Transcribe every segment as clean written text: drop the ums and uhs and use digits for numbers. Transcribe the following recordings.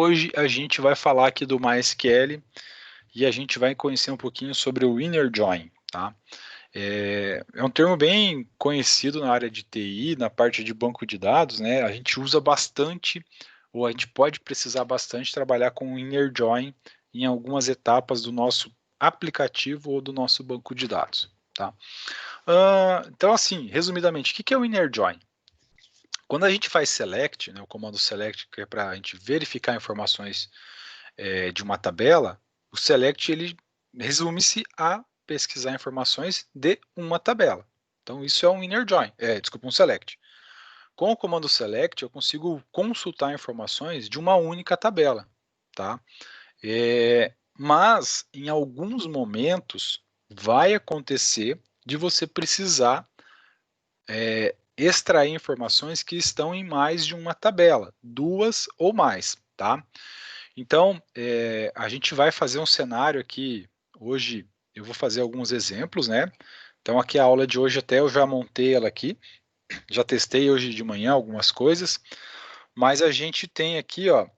Hoje a gente vai falar aqui do MySQL e a gente vai conhecer um pouquinho sobre o Inner Join, tá? É um termo bem conhecido na área de TI, na parte de banco de dados, né? A gente usa bastante, ou a gente pode precisar bastante trabalhar com o Inner Join em algumas etapas do nosso aplicativo ou do nosso banco de dados, tá? Então, assim, resumidamente, o que é o Inner Join? Quando a gente faz select, né, o comando select, que é para a gente verificar informações de uma tabela, o select ele resume-se a pesquisar informações de uma tabela. Então isso é um inner join, desculpa, um select. Com o comando select eu consigo consultar informações de uma única tabela, tá? Mas em alguns momentos vai acontecer de você precisar extrair informações que estão em mais de uma tabela, duas ou mais, tá? Então, a gente vai fazer um cenário aqui, hoje eu vou fazer alguns exemplos, né? Então aqui a aula de hoje até eu já montei ela aqui, já testei hoje de manhã algumas coisas, mas a gente tem aqui, ó,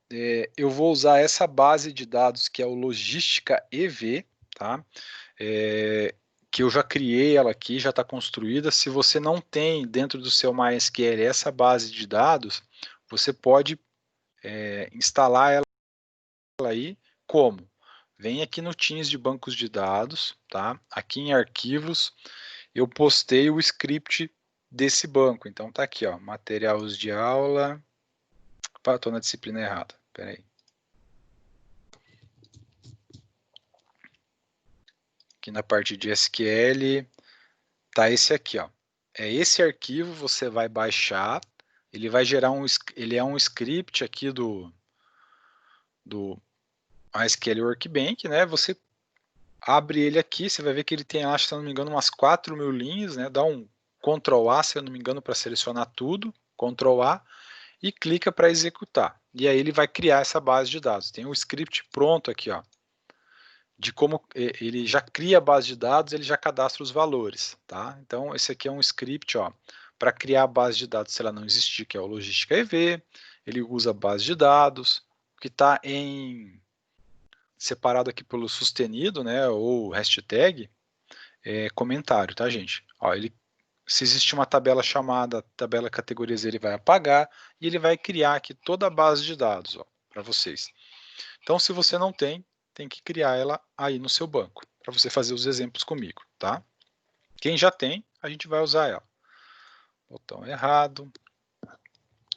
eu vou usar essa base de dados que é o Logística EV, tá? É, que eu já criei ela aqui, já está construída. Se você não tem dentro do seu MySQL essa base de dados, você pode instalar ela aí como? Vem aqui no Teams de bancos de dados, tá? Aqui em arquivos, eu postei o script desse banco. Então tá aqui, ó, materiais de aula. Opa, tô na disciplina errada. Espera aí. Aqui na parte de SQL, tá esse aqui, ó. É esse arquivo você vai baixar, ele vai gerar ele é um script aqui do MySQL Workbench, né? Você abre ele aqui, você vai ver que ele tem, acho, se não me engano, umas 4.000 linhas, né? Dá um Ctrl A, se eu não me engano, para selecionar tudo, Ctrl A, e clica para executar. E aí ele vai criar essa base de dados. Tem um script pronto aqui, ó, de como ele já cria a base de dados, ele já cadastra os valores, tá? Então esse aqui é um script, ó, para criar a base de dados se ela não existir, que é o Logística EV. Ele usa a base de dados, que está separado aqui pelo sustenido, né, ou hashtag, comentário, tá, gente? Ó, se existe uma tabela chamada tabela categorias, ele vai apagar e ele vai criar aqui toda a base de dados, ó, para vocês. Então, se você não tem, tem que criar ela aí no seu banco, para você fazer os exemplos comigo, tá? Quem já tem, a gente vai usar ela. Botão errado.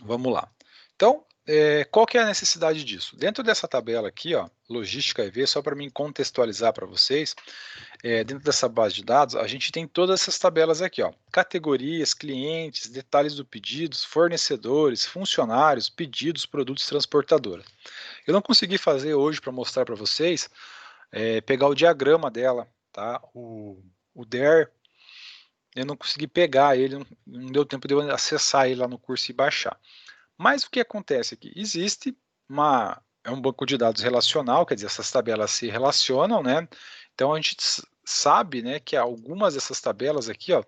Vamos lá. Então, qual que é a necessidade disso? Dentro dessa tabela aqui, ó, Logística EV, só para mim contextualizar para vocês, dentro dessa base de dados, a gente tem todas essas tabelas aqui, ó, categorias, clientes, detalhes do pedidos, fornecedores, funcionários, pedidos, produtos, transportadoras. Eu não consegui fazer hoje para mostrar para vocês, pegar o diagrama dela, tá? O DER, eu não consegui pegar ele, não deu tempo de eu acessar ele lá no curso e baixar. Mas o que acontece aqui? Existe é um banco de dados relacional, quer dizer, essas tabelas se relacionam, né? Então a gente sabe, né, que algumas dessas tabelas aqui, ó,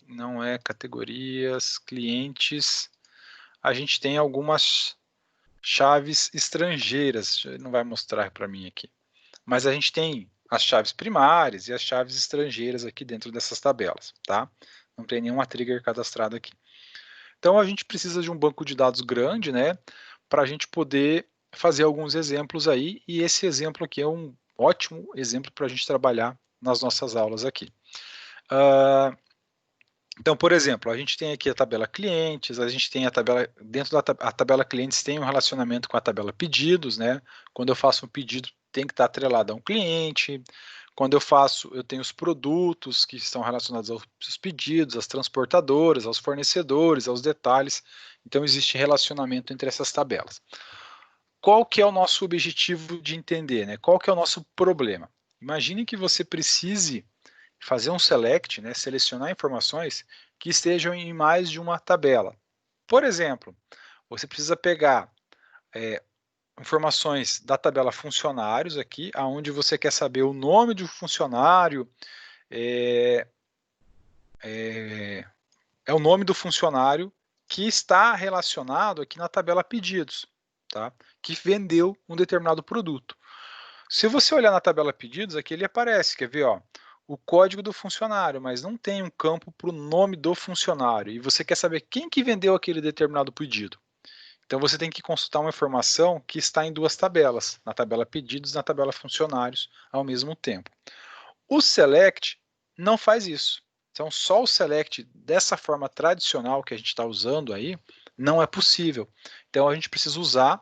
não é categorias, clientes, a gente tem algumas chaves estrangeiras, não vai mostrar para mim aqui, mas a gente tem as chaves primárias e as chaves estrangeiras aqui dentro dessas tabelas, tá? Não tem nenhuma trigger cadastrada aqui. Então a gente precisa de um banco de dados grande, né, para a gente poder fazer alguns exemplos aí, e esse exemplo aqui é um ótimo exemplo para a gente trabalhar nas nossas aulas aqui. Então, por exemplo, a gente tem aqui a tabela clientes, a gente tem a tabela, dentro da a tabela clientes tem um relacionamento com a tabela pedidos, né? Quando eu faço um pedido, tem que estar atrelado a um cliente. Quando eu tenho os produtos que estão relacionados aos pedidos, às transportadoras, aos fornecedores, aos detalhes. Então, existe relacionamento entre essas tabelas. Qual que é o nosso objetivo de entender, né? Qual que é o nosso problema? Imagine que você precise fazer um select, né, selecionar informações que estejam em mais de uma tabela. Por exemplo, você precisa pegar informações da tabela funcionários aqui, aonde você quer saber o nome do funcionário, é, é, é o nome do funcionário que está relacionado aqui na tabela pedidos, tá? Que vendeu um determinado produto. Se você olhar na tabela pedidos, aqui ele aparece, quer ver, ó, o código do funcionário, mas não tem um campo para o nome do funcionário, e você quer saber quem que vendeu aquele determinado pedido. Então você tem que consultar uma informação que está em duas tabelas, na tabela pedidos e na tabela funcionários ao mesmo tempo. O select não faz isso. Então só o select dessa forma tradicional que a gente está usando aí não é possível. Então a gente precisa usar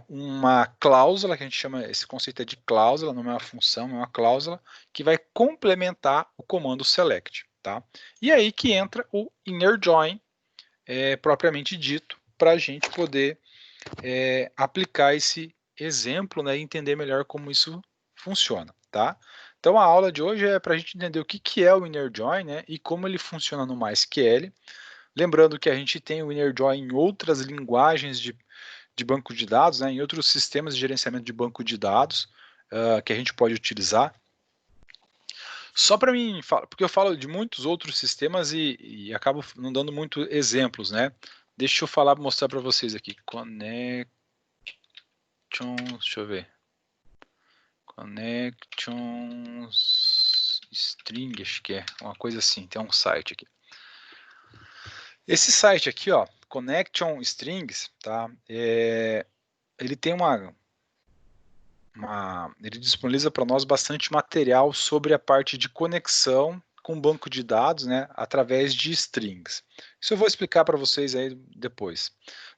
uma cláusula, que a gente chama, esse conceito é de cláusula, não é uma função, é uma cláusula, que vai complementar o comando select. Tá? E aí que entra o inner join, propriamente dito, para a gente poder aplicar esse exemplo, né, e entender melhor como isso funciona. Tá? Então a aula de hoje é para a gente entender o que é o inner join, né, e como ele funciona no MySQL. Lembrando que a gente tem o inner join em outras linguagens de banco de dados, né, em outros sistemas de gerenciamento de banco de dados que a gente pode utilizar. Só para mim, porque eu falo de muitos outros sistemas e acabo não dando muitos exemplos, né? Deixa eu mostrar para vocês aqui. Connections, deixa eu ver. Connections string, acho que é uma coisa assim. Tem um site aqui. Esse site aqui, ó, Connection Strings, tá? Ele tem ele disponibiliza para nós bastante material sobre a parte de conexão com banco de dados, né, através de strings. Isso eu vou explicar para vocês aí depois,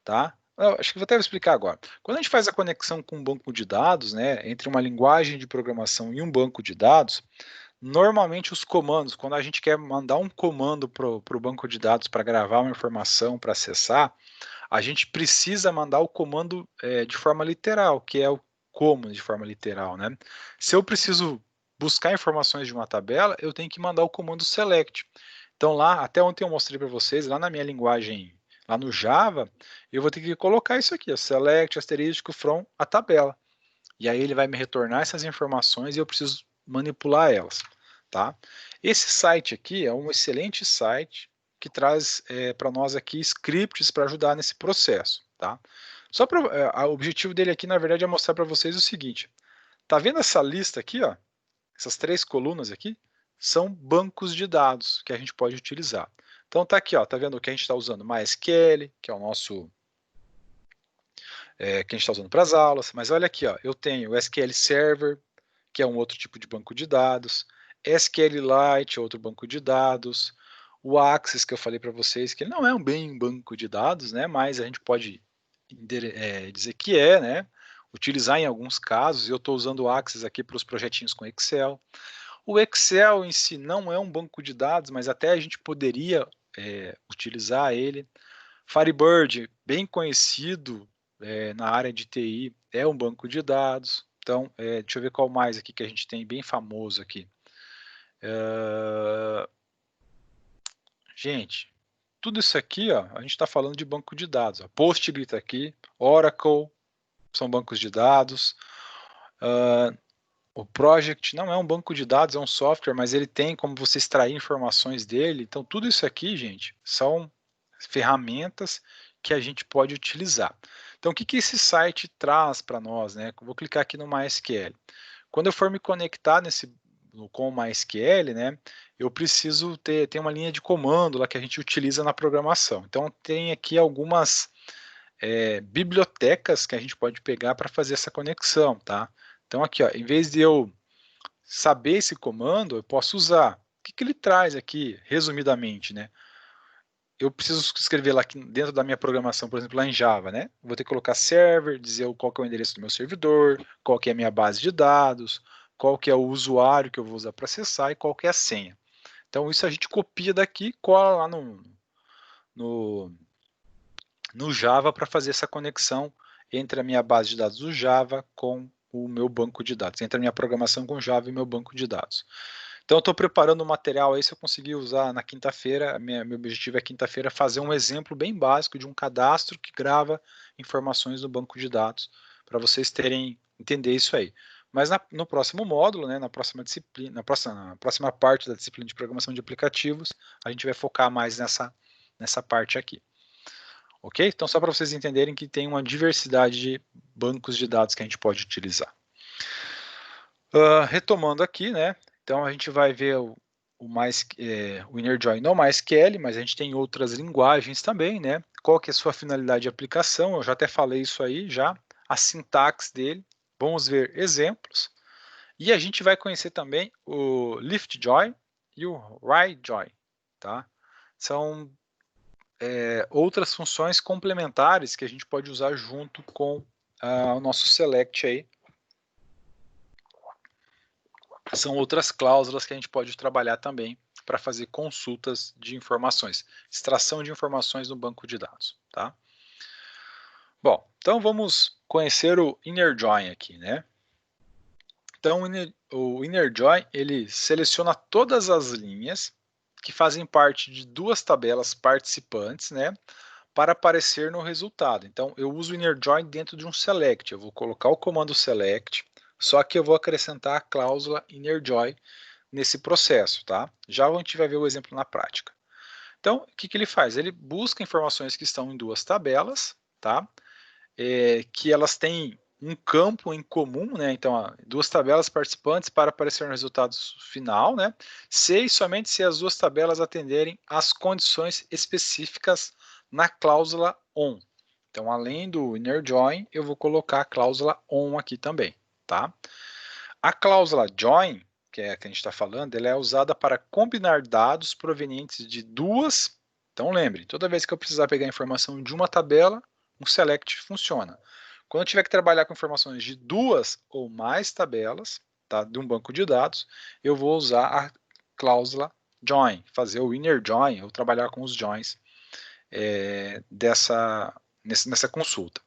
tá? Eu acho que vou até explicar agora. Quando a gente faz a conexão com um banco de dados, né, entre uma linguagem de programação e um banco de dados, normalmente os comandos, quando a gente quer mandar um comando para o banco de dados para gravar uma informação, para acessar, a gente precisa mandar o comando de forma literal, que é o como de forma literal, né? Se eu preciso buscar informações de uma tabela, eu tenho que mandar o comando select. Então lá, até ontem eu mostrei para vocês, lá na minha linguagem, lá no Java, eu vou ter que colocar isso aqui, ó, select asterístico from a tabela. E aí ele vai me retornar essas informações e eu preciso manipular elas, tá? Esse site aqui é um excelente site que traz para nós aqui scripts para ajudar nesse processo, tá? Só o objetivo dele aqui, na verdade, é mostrar para vocês o seguinte. Tá vendo essa lista aqui, ó? Essas 3 colunas aqui são bancos de dados que a gente pode utilizar. Então tá aqui, ó, tá vendo que a gente está usando MySQL, que é o nosso que a gente está usando para as aulas, mas olha aqui, ó, eu tenho o SQL Server, que é um outro tipo de banco de dados, SQLite, outro banco de dados, o Access, que eu falei para vocês, que não é bem um banco de dados, né, mas a gente pode dizer que é, né, utilizar em alguns casos, e eu estou usando o Access aqui para os projetinhos com Excel. O Excel em si não é um banco de dados, mas até a gente poderia utilizar ele. Firebird, bem conhecido na área de TI, é um banco de dados. Então, deixa eu ver qual mais aqui que a gente tem bem famoso aqui. Gente, tudo isso aqui, ó, a gente está falando de banco de dados. Ó. Postgres tá aqui, Oracle, são bancos de dados. O Project não é um banco de dados, é um software, mas ele tem como você extrair informações dele. Então, tudo isso aqui, gente, são ferramentas que a gente pode utilizar. Então, o que esse site traz para nós, né? Eu vou clicar aqui no MySQL. Quando eu for me conectar com o MySQL, né, eu preciso ter uma linha de comando lá que a gente utiliza na programação. Então, tem aqui algumas bibliotecas que a gente pode pegar para fazer essa conexão, tá? Então, aqui, ó, em vez de eu saber esse comando, eu posso usar. O que ele traz aqui, resumidamente, né? Eu preciso escrever lá dentro da minha programação, por exemplo, lá em Java, né? Vou ter que colocar server, dizer qual que é o endereço do meu servidor, qual que é a minha base de dados, qual que é o usuário que eu vou usar para acessar e qual que é a senha. Então isso a gente copia daqui e cola lá no Java para fazer essa conexão entre a minha base de dados do Java com o meu banco de dados, entre a minha programação com Java e meu banco de dados. Então, eu estou preparando o material aí, se eu conseguir usar na quinta-feira, meu objetivo é quinta-feira fazer um exemplo bem básico de um cadastro que grava informações no banco de dados, para vocês entender isso aí. Mas no próximo módulo, né, na próxima disciplina, na próxima parte da disciplina de programação de aplicativos, a gente vai focar mais nessa parte aqui. ok? Então, só para vocês entenderem que tem uma diversidade de bancos de dados que a gente pode utilizar. Retomando aqui, né? Então, a gente vai ver o Inner Join no MySQL, mas a gente tem outras linguagens também, né? Qual que é a sua finalidade de aplicação? Eu já até falei isso aí, já. A sintaxe dele. Vamos ver exemplos. E a gente vai conhecer também o Lift Join e o Write Join, tá? São outras funções complementares que a gente pode usar junto com o nosso select aí. São outras cláusulas que a gente pode trabalhar também para fazer consultas de informações, extração de informações no banco de dados, tá? Bom, então vamos conhecer o Inner Join aqui, né? Então o Inner Join, ele seleciona todas as linhas que fazem parte de duas tabelas participantes, né? Para aparecer no resultado. Então, eu uso o Inner Join dentro de um select. Eu vou colocar o comando select, só que eu vou acrescentar a cláusula Inner Join nesse processo, tá? Já a gente vai ver o exemplo na prática. Então, o que ele faz? Ele busca informações que estão em duas tabelas, tá? Que elas têm um campo em comum, né? Então, duas tabelas participantes para aparecer no resultado final, né? Se e somente se as duas tabelas atenderem às condições específicas na cláusula ON. Então, além do Inner Join, eu vou colocar a cláusula ON aqui também, tá? A cláusula Join, que é a que a gente está falando, ela é usada para combinar dados provenientes de duas. Então, lembre, toda vez que eu precisar pegar informação de uma tabela, um select funciona. Quando eu tiver que trabalhar com informações de duas ou mais tabelas, tá, de um banco de dados, eu vou usar a cláusula join, fazer o inner join, ou trabalhar com os joins nessa consulta,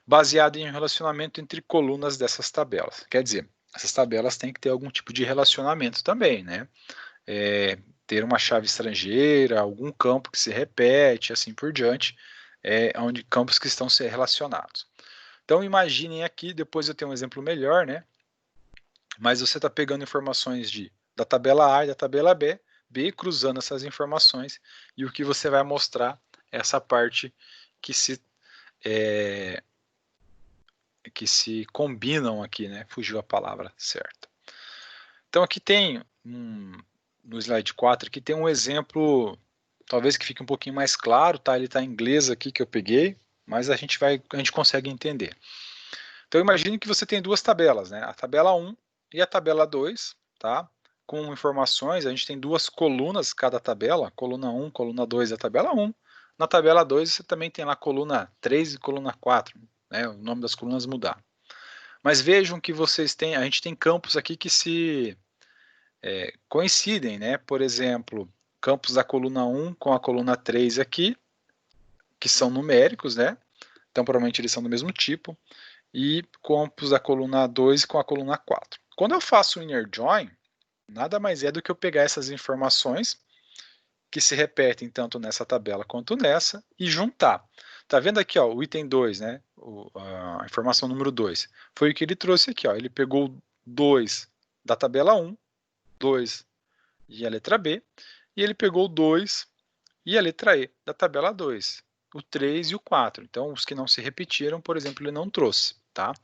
baseado em um relacionamento entre colunas dessas tabelas. Quer dizer, essas tabelas têm que ter algum tipo de relacionamento também, né? Ter uma chave estrangeira, algum campo que se repete, assim por diante, onde campos que estão ser relacionados. Então imaginem aqui, depois eu tenho um exemplo melhor, né? Mas você está pegando informações da tabela A e da tabela B, cruzando essas informações, e o que você vai mostrar é essa parte que se combinam aqui, né? Fugiu a palavra certa. Então aqui tem, no slide 4, aqui tem um exemplo, talvez que fique um pouquinho mais claro, tá? Ele está em inglês aqui que eu peguei, mas a gente consegue entender. Então imagine que você tem duas tabelas, né? A tabela 1 e a tabela 2, tá? Com informações, a gente tem duas colunas cada tabela, coluna 1, coluna 2 é a tabela 1. Na tabela 2 você também tem lá coluna 3 e coluna 4, né? O nome das colunas mudar. Mas vejam que a gente tem campos aqui que se coincidem, né? Por exemplo, campos da coluna 1 com a coluna 3 aqui, que são numéricos, né? Então provavelmente eles são do mesmo tipo, e campos da coluna 2 com a coluna 4. Quando eu faço o inner join, nada mais é do que eu pegar essas informações que se repetem tanto nessa tabela quanto nessa e juntar. Tá vendo aqui, ó, o item 2, né? A informação número 2. Foi o que ele trouxe aqui, ó. Ele pegou 2 da tabela 1, 2 e a letra B, e ele pegou o 2 e a letra E da tabela 2, o 3 e o 4. Então, os que não se repetiram, por exemplo, ele não trouxe, tá?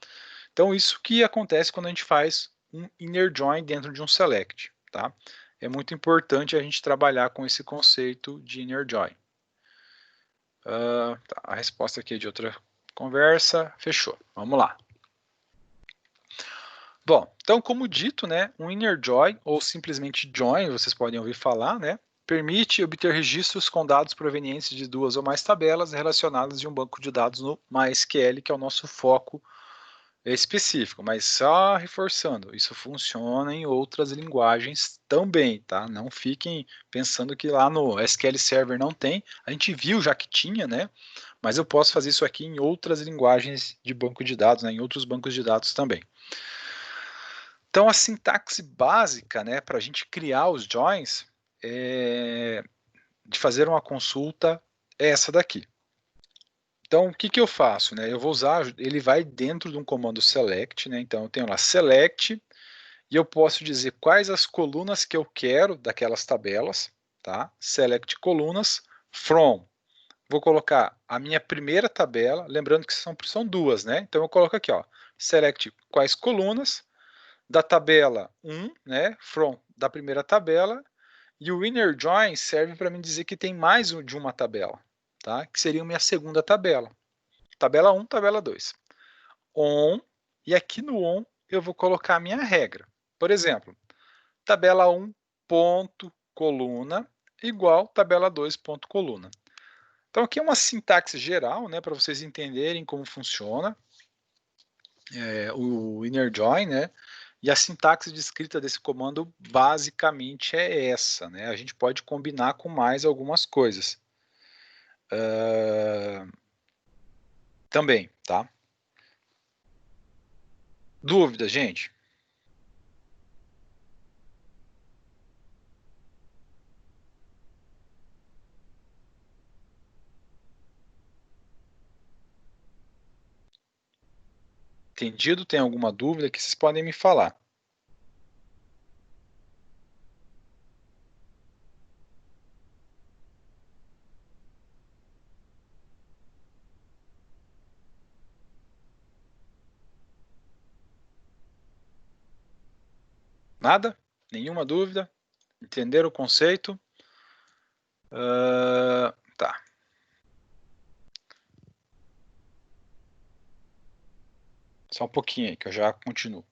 Então, isso que acontece quando a gente faz um inner join dentro de um select, tá? É muito importante a gente trabalhar com esse conceito de inner join. Tá, a resposta aqui é de outra conversa, fechou. Vamos lá. Bom, então como dito, né, um inner join ou simplesmente join, vocês podem ouvir falar, né, permite obter registros com dados provenientes de duas ou mais tabelas relacionadas de um banco de dados no MySQL, que é o nosso foco específico, mas só reforçando, isso funciona em outras linguagens também, tá? Não fiquem pensando que lá no SQL Server não tem, a gente viu já que tinha, né? Mas eu posso fazer isso aqui em outras linguagens de banco de dados, né? Em outros bancos de dados também. Então a sintaxe básica, né, para a gente criar os joins, de fazer uma consulta é essa daqui. Então, o que eu faço? Né? Eu vou usar, ele vai dentro de um comando select, né? Então eu tenho lá select, e eu posso dizer quais as colunas que eu quero daquelas tabelas, tá? Select colunas from vou colocar a minha primeira tabela, lembrando que são duas, né? Então eu coloco aqui, ó, select quais colunas da tabela 1, né, from da primeira tabela, e o inner join serve para me dizer que tem mais de uma tabela, tá? Que seria a minha segunda tabela. Tabela 1, tabela 2. On, e aqui no on eu vou colocar a minha regra. Por exemplo, tabela 1 ponto coluna igual tabela 2 ponto coluna. Então aqui é uma sintaxe geral, né, para vocês entenderem como funciona o inner join, né? E a sintaxe de escrita desse comando basicamente é essa, né? A gente pode combinar com mais algumas coisas também, tá? Dúvida, gente? Entendido? Tem alguma dúvida que vocês podem me falar? Nada? Nenhuma dúvida? Entenderam o conceito? Tá. Só um pouquinho aí, que eu já continuo.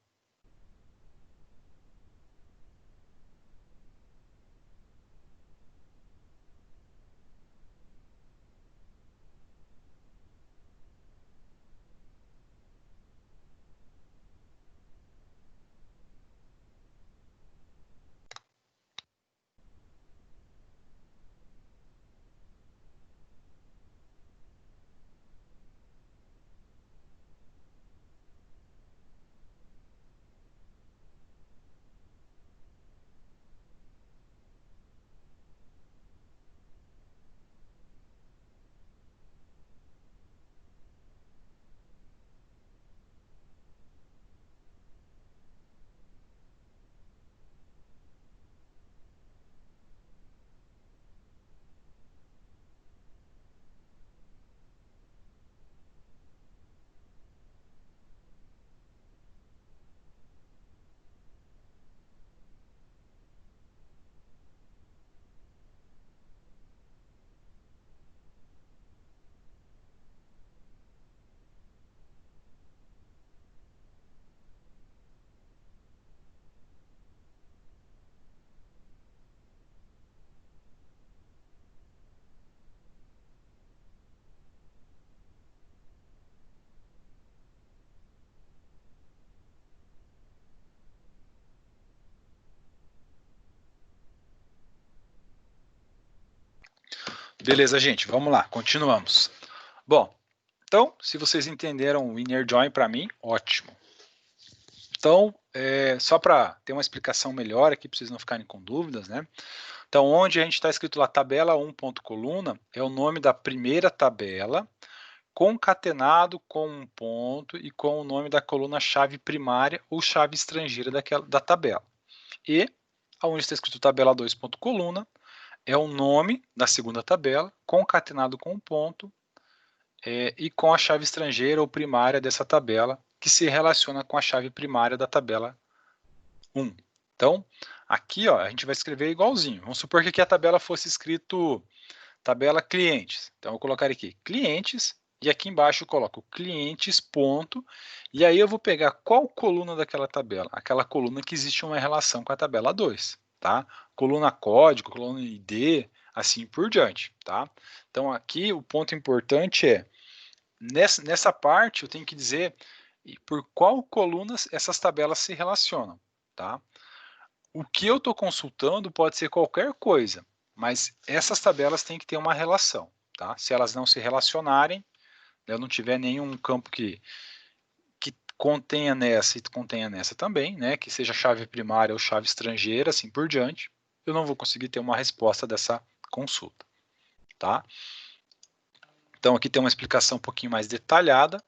Beleza, gente, vamos lá, continuamos. Bom, então, se vocês entenderam o inner join para mim, ótimo. Então, só para ter uma explicação melhor aqui, para vocês não ficarem com dúvidas, né? Então, onde a gente está escrito lá tabela 1 ponto coluna, é o nome da primeira tabela, concatenado com um ponto e com o nome da coluna chave primária ou chave estrangeira da tabela. E, onde está escrito tabela 2 ponto coluna, é o nome da segunda tabela, concatenado com um ponto e com a chave estrangeira ou primária dessa tabela, que se relaciona com a chave primária da tabela 1. Então, aqui ó, a gente vai escrever igualzinho. Vamos supor que aqui a tabela fosse escrito tabela clientes. Então, eu vou colocar aqui clientes, e aqui embaixo eu coloco clientes, ponto, e aí eu vou pegar qual coluna daquela tabela? Aquela coluna que existe uma relação com a tabela 2, tá? Coluna código, coluna ID, assim por diante, tá? Então, aqui o ponto importante é, nessa parte eu tenho que dizer por qual coluna essas tabelas se relacionam, tá? O que eu estou consultando pode ser qualquer coisa, mas essas tabelas têm que ter uma relação, tá? Se elas não se relacionarem, eu não tiver nenhum campo que contenha nessa e contenha nessa também, né? Que seja chave primária ou chave estrangeira, assim por diante, eu não vou conseguir ter uma resposta dessa consulta, tá? Então aqui tem uma explicação um pouquinho mais detalhada.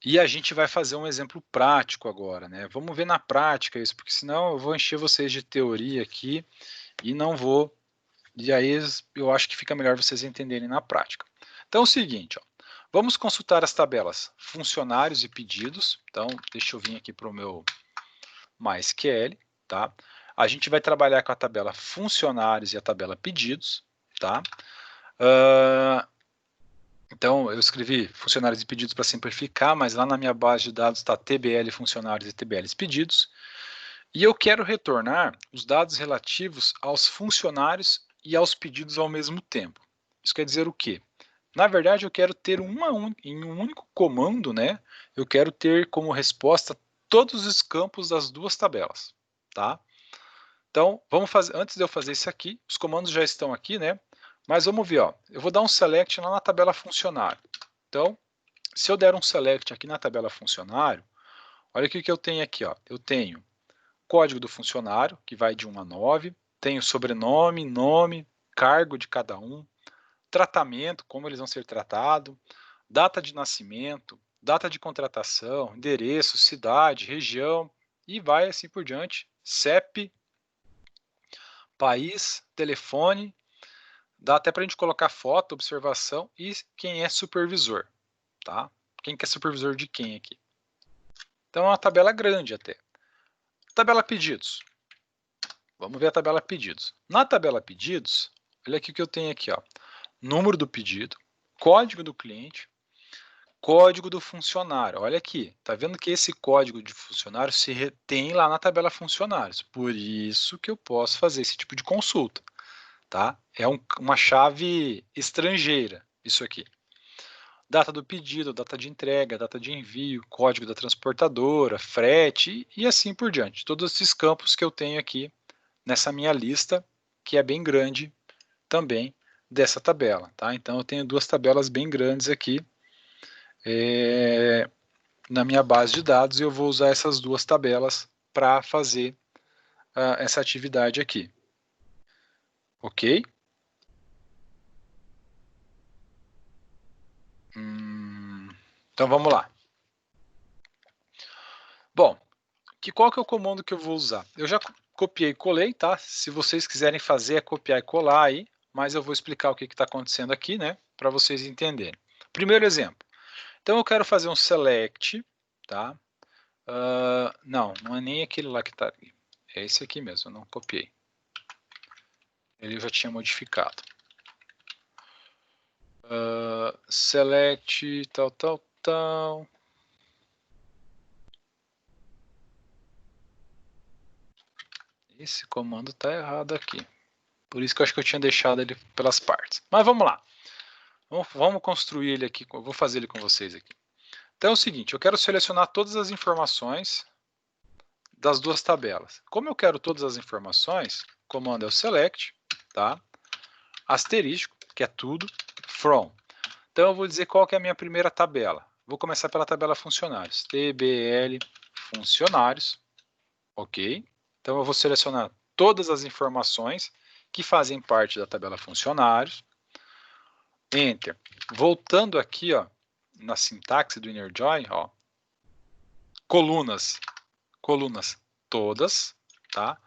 E a gente vai fazer um exemplo prático agora, né? Vamos ver na prática isso, porque senão eu vou encher vocês de teoria aqui e não vou E aí eu acho que fica melhor vocês entenderem na prática. Então é o seguinte, ó, vamos consultar as tabelas funcionários e pedidos. Então, deixa eu vir aqui para o meu MySQL, tá? A gente vai trabalhar com a tabela funcionários e a tabela pedidos, tá? Então, eu escrevi funcionários e pedidos para simplificar, mas lá na minha base de dados está TBL funcionários e TBL pedidos. E eu quero retornar os dados relativos aos funcionários e aos pedidos ao mesmo tempo. Isso quer dizer o quê? Na verdade, eu quero ter em um único comando, né? Eu quero ter como resposta todos os campos das duas tabelas, tá? Então, vamos fazer, antes de eu fazer isso aqui, os comandos já estão aqui, né? Mas vamos ver, ó, eu vou dar um select lá na tabela funcionário. Então, se eu der um select aqui na tabela funcionário, olha o que eu tenho aqui, ó. Eu tenho código do funcionário, que vai de 1 a 9, tenho sobrenome, nome, cargo de cada um, tratamento, como eles vão ser tratados, data de nascimento, data de contratação, endereço, cidade, região, e vai assim por diante, CEP, país, telefone, dá até para a gente colocar foto, observação e quem é supervisor, tá? Quem que é supervisor de quem aqui? Então é uma tabela grande até. Tabela pedidos. Vamos ver a tabela pedidos. Na tabela pedidos, olha aqui o que eu tenho aqui, ó. Número do pedido, código do cliente, código do funcionário. Olha aqui, tá vendo que esse código de funcionário se retém lá na tabela funcionários. Por isso que eu posso fazer esse tipo de consulta, tá? É uma chave estrangeira, isso aqui. Data do pedido, data de entrega, data de envio, código da transportadora, frete e assim por diante. Todos esses campos que eu tenho aqui nessa minha lista, que é bem grande também dessa tabela, tá? Então eu tenho duas tabelas bem grandes aqui na minha base de dados e eu vou usar essas duas tabelas para fazer essa atividade aqui. Ok? Então vamos lá. Bom, qual que é o comando que eu vou usar? Eu já copiei e colei, tá? Se vocês quiserem fazer é copiar e colar aí, mas eu vou explicar o que está acontecendo aqui, né? Para vocês entenderem. Primeiro exemplo. Então eu quero fazer um select, tá? Não é nem aquele lá que está ali. É esse aqui mesmo, eu não copiei. Ele eu já tinha modificado. Select, tal. Esse comando está errado aqui. Por isso que eu acho que eu tinha deixado ele pelas partes. Mas vamos lá. Vamos construir ele aqui. Eu vou fazer ele com vocês aqui. Então é o seguinte, eu quero selecionar todas as informações das duas tabelas. Como eu quero todas as informações, o comando é o select, tá? Asterisco, que é tudo, from. Então eu vou dizer qual que é a minha primeira tabela. Vou começar pela tabela funcionários. TBL funcionários, ok? Então eu vou selecionar todas as informações que fazem parte da tabela funcionários. Enter. Voltando aqui, ó, na sintaxe do inner join, ó, colunas todas, tá?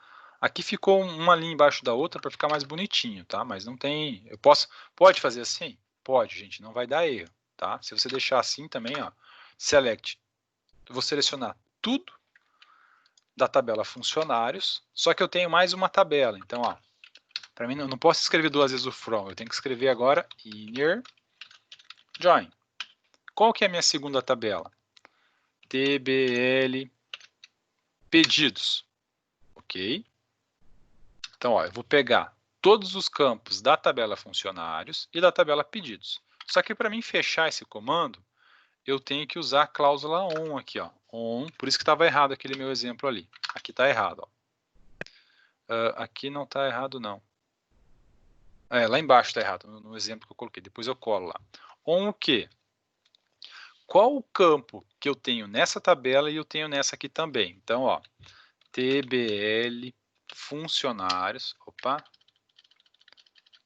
Aqui ficou uma linha embaixo da outra para ficar mais bonitinho, tá? Mas não tem, pode fazer assim? Pode, gente, não vai dar erro, tá? Se você deixar assim também, ó, select, eu vou selecionar tudo da tabela funcionários, só que eu tenho mais uma tabela, então, ó, para mim eu não posso escrever duas vezes o from, eu tenho que escrever agora inner join. Qual que é a minha segunda tabela? TBL pedidos, ok? Então, ó, eu vou pegar todos os campos da tabela funcionários e da tabela pedidos. Só que para mim fechar esse comando, eu tenho que usar a cláusula on aqui, ó. On, por isso que estava errado aquele meu exemplo ali. Aqui está errado, ó. Aqui não está errado, não. Lá embaixo está errado, no exemplo que eu coloquei. Depois eu colo lá. On o quê? Qual o campo que eu tenho nessa tabela e eu tenho nessa aqui também? Então, ó, TBL funcionários. Opa.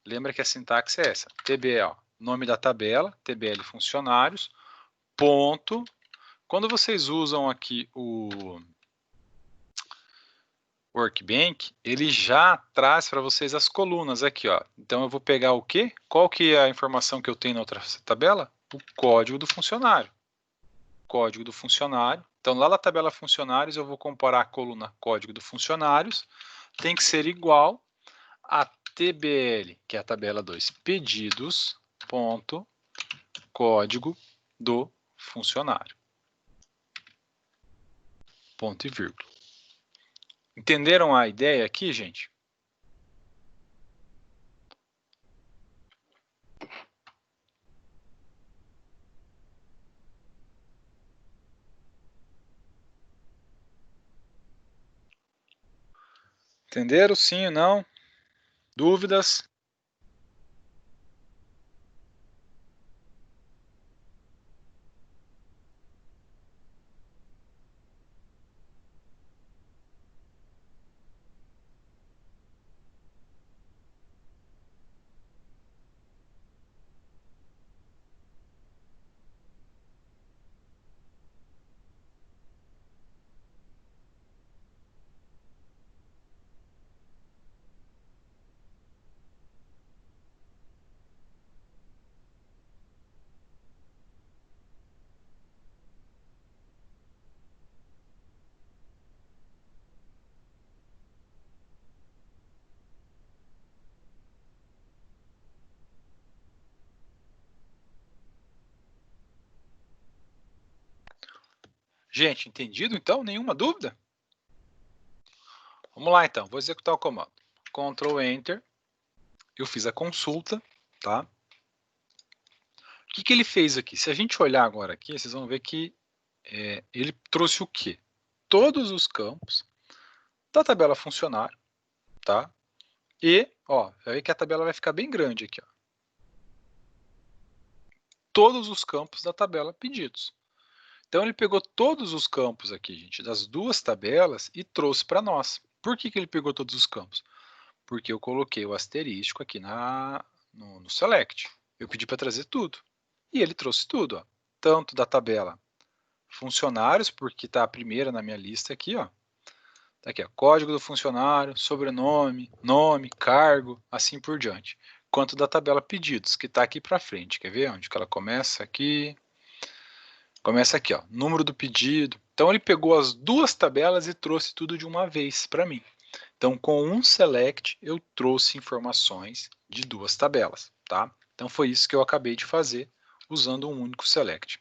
Lembra que a sintaxe é essa. TBL, nome da tabela, TBL funcionários, ponto. Quando vocês usam aqui Workbench, ele já traz para vocês as colunas aqui, ó. Então eu vou pegar o quê? Qual que é a informação que eu tenho na outra tabela? O código do funcionário. Código do funcionário. Então lá na tabela funcionários eu vou comparar a coluna código do funcionários, tem que ser igual a TBL, que é a tabela 2, pedidos, ponto, código do funcionário. Ponto e vírgula. Entenderam a ideia aqui, gente? Entenderam? Sim ou não? Dúvidas? Gente, entendido então? Nenhuma dúvida? Vamos lá então, vou executar o comando. Ctrl Enter, eu fiz a consulta, tá? O que ele fez aqui? Se a gente olhar agora aqui, vocês vão ver que ele trouxe o quê? Todos os campos da tabela funcionário, tá? E, ó, vai ver que a tabela vai ficar bem grande aqui, ó. Todos os campos da tabela pedidos. Então ele pegou todos os campos aqui, gente, das duas tabelas e trouxe para nós. Por que ele pegou todos os campos? Porque eu coloquei o asterisco aqui no select. Eu pedi para trazer tudo. E ele trouxe tudo, ó. Tanto da tabela funcionários, porque está a primeira na minha lista aqui, ó. Tá aqui, ó, código do funcionário, sobrenome, nome, cargo, assim por diante. Quanto da tabela pedidos, que está aqui para frente. Quer ver onde que ela começa aqui? Começa aqui, ó, número do pedido. Então ele pegou as duas tabelas e trouxe tudo de uma vez para mim. Então com um select eu trouxe informações de duas tabelas, tá? Então foi isso que eu acabei de fazer usando um único select.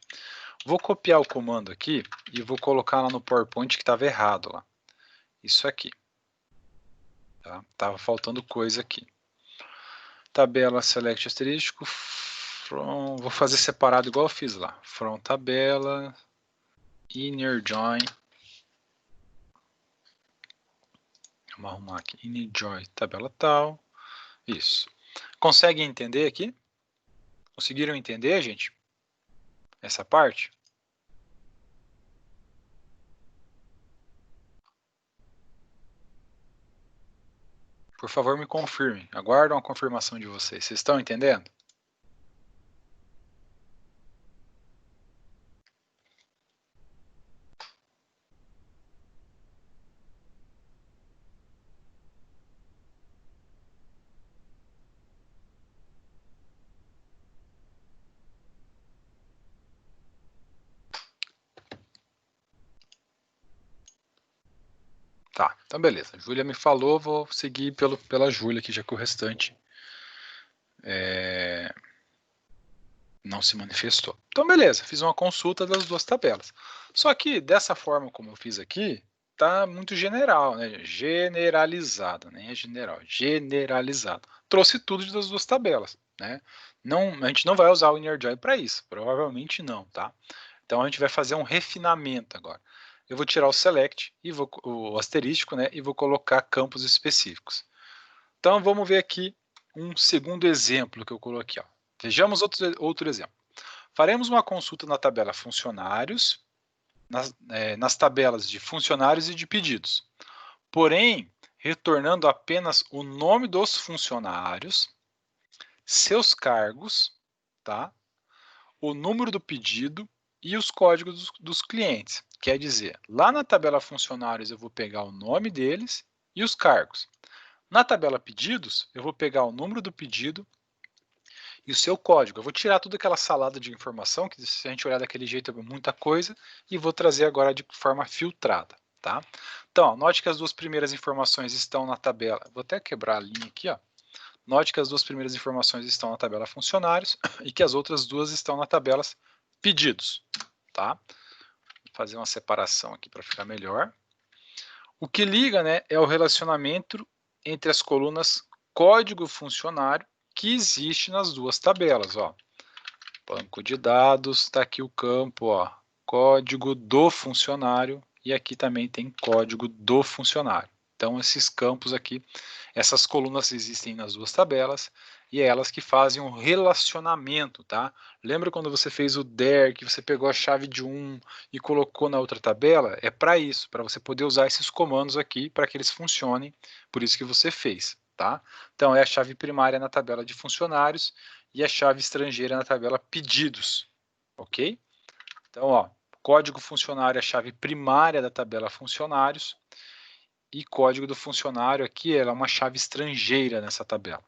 Vou copiar o comando aqui e vou colocar lá no PowerPoint que estava errado lá. Isso aqui. Tá? Tava faltando coisa aqui. Tabela select asterístico. Vou fazer separado igual eu fiz lá. From tabela inner join. Vamos arrumar aqui. Inner join tabela tal. Isso. Conseguem entender aqui? Conseguiram entender, gente? Essa parte? Por favor, me confirmem. Aguardo a confirmação de vocês. Vocês estão entendendo? Tá, então beleza. A Júlia me falou, vou seguir pela Júlia aqui, já que o restante não se manifestou. Então beleza, fiz uma consulta das duas tabelas. Só que dessa forma como eu fiz aqui, tá muito general, né? Generalizado, nem é general, generalizado. Trouxe tudo das duas tabelas, né? Não, a gente não vai usar o inner join para isso, provavelmente não, tá? Então a gente vai fazer um refinamento agora. Eu vou tirar o select e o asterístico, né? E vou colocar campos específicos. Então vamos ver aqui um segundo exemplo que eu coloquei. Ó. Vejamos outro exemplo. Faremos uma consulta na tabela funcionários, nas tabelas de funcionários e de pedidos. Porém, retornando apenas o nome dos funcionários, seus cargos, tá? O número do pedido e os códigos dos clientes. Quer dizer, lá na tabela funcionários eu vou pegar o nome deles e os cargos. Na tabela pedidos, eu vou pegar o número do pedido e o seu código. Eu vou tirar toda aquela salada de informação, que se a gente olhar daquele jeito é muita coisa, e vou trazer agora de forma filtrada. Tá? Então, ó, note que as duas primeiras informações estão na tabela. Vou até quebrar a linha aqui. Ó. Note que as duas primeiras informações estão na tabela funcionários e que as outras duas estão na tabela pedidos. Tá? Vou fazer uma separação aqui para ficar melhor. O que liga, né, é o relacionamento entre as colunas código funcionário que existe nas duas tabelas. Ó. Banco de dados, está aqui o campo, ó, código do funcionário, e aqui também tem código do funcionário. Então, esses campos aqui, essas colunas existem nas duas tabelas, e é elas que fazem um relacionamento, tá? Lembra quando você fez o DER, que você pegou a chave de um e colocou na outra tabela? É para isso, para você poder usar esses comandos aqui, para que eles funcionem, por isso que você fez, tá? Então, é a chave primária na tabela de funcionários, e a chave estrangeira na tabela pedidos, ok? Então, ó, código funcionário é a chave primária da tabela funcionários, e código do funcionário aqui é uma chave estrangeira nessa tabela,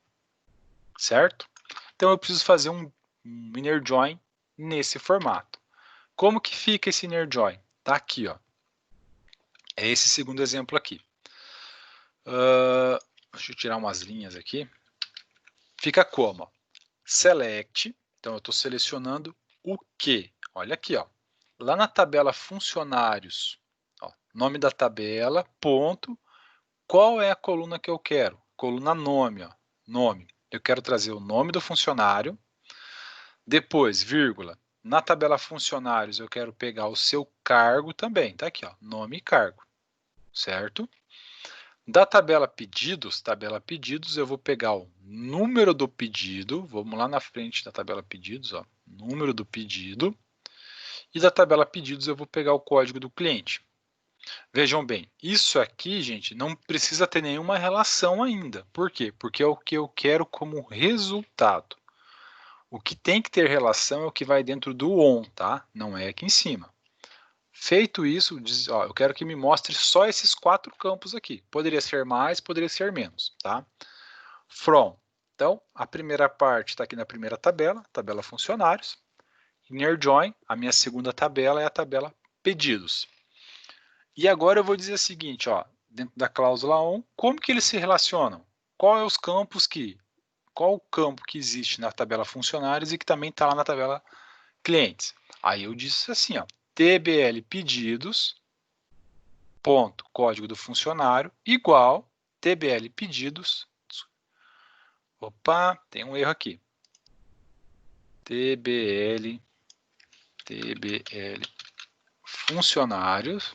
certo? Então eu preciso fazer um inner join nesse formato. Como que fica esse inner join? Tá aqui, ó. É esse segundo exemplo aqui. Deixa eu tirar umas linhas aqui. Fica como? Ó, select, então eu estou selecionando o que? Olha aqui, ó. Lá na tabela funcionários, ó, nome da tabela, ponto, qual é a coluna que eu quero? Coluna nome, ó, nome. Eu quero trazer o nome do funcionário, depois, vírgula, na tabela funcionários eu quero pegar o seu cargo também, tá aqui, ó, nome e cargo, certo? Da tabela pedidos, eu vou pegar o número do pedido, vamos lá na frente da tabela pedidos, ó, número do pedido, e da tabela pedidos eu vou pegar o código do cliente. Vejam bem, isso aqui, gente, não precisa ter nenhuma relação ainda. Por quê? Porque é o que eu quero como resultado. O que tem que ter relação é o que vai dentro do on, tá? Não é aqui em cima. Feito isso, ó, eu quero que me mostre só esses 4 campos aqui. Poderia ser mais, poderia ser menos, tá? From. Então, a primeira parte está aqui na primeira tabela, tabela funcionários. Inner join, a minha segunda tabela é a tabela pedidos. E agora eu vou dizer o seguinte, ó, dentro da cláusula on, como que eles se relacionam? Qual o campo que existe na tabela funcionários e que também está lá na tabela clientes? Aí eu disse assim, ó, tbl pedidos, ponto, código do funcionário, igual tbl pedidos, opa, tem um erro aqui, tbl funcionários,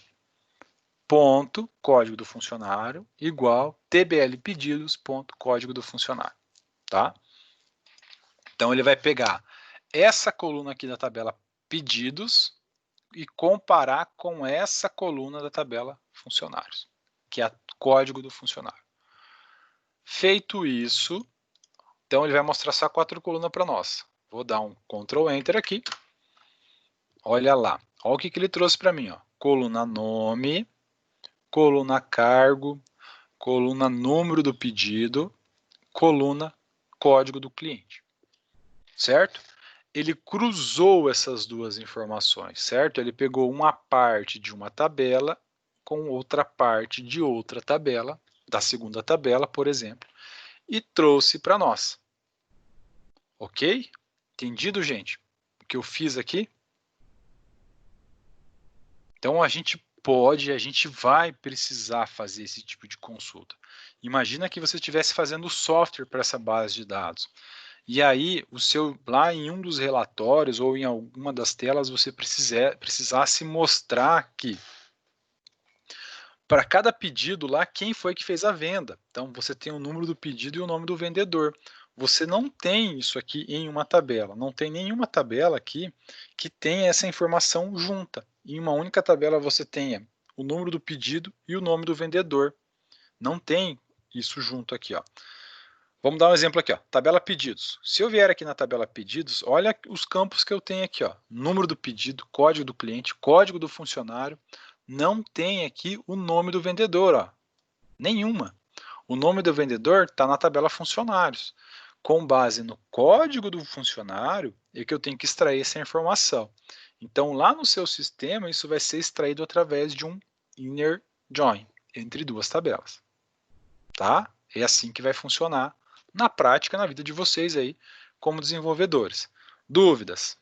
ponto, código do funcionário, igual tbl pedidos, ponto, código do funcionário, tá? Então ele vai pegar essa coluna aqui da tabela pedidos e comparar com essa coluna da tabela funcionários, que é o código do funcionário. Feito isso, então ele vai mostrar só 4 colunas para nós. Vou dar um Ctrl Enter aqui. Olha lá, olha o que ele trouxe para mim, ó. Coluna nome, coluna cargo, coluna número do pedido, coluna código do cliente, certo? Ele cruzou essas duas informações, certo? Ele pegou uma parte de uma tabela com outra parte de outra tabela, da segunda tabela, por exemplo, e trouxe para nós. Ok? Entendido, gente? O que eu fiz aqui? Então, a gente vai precisar fazer esse tipo de consulta. Imagina que você estivesse fazendo software para essa base de dados. E aí, lá em um dos relatórios ou em alguma das telas, você precisasse mostrar que para cada pedido lá, quem foi que fez a venda. Então, você tem o número do pedido e o nome do vendedor. Você não tem isso aqui em uma tabela. Não tem nenhuma tabela aqui que tenha essa informação junta. Em uma única tabela você tenha o número do pedido e o nome do vendedor. Não tem isso junto aqui, ó. Vamos dar um exemplo aqui, ó, tabela pedidos. Se eu vier aqui na tabela pedidos, olha os campos que eu tenho aqui, ó, número do pedido, código do cliente, código do funcionário, não tem aqui o nome do vendedor, ó. Nenhuma. O nome do vendedor está na tabela funcionários. Com base no código do funcionário, é que eu tenho que extrair essa informação. Então, lá no seu sistema, isso vai ser extraído através de um inner join, entre duas tabelas. Tá? É assim que vai funcionar na prática, na vida de vocês aí, como desenvolvedores. Dúvidas?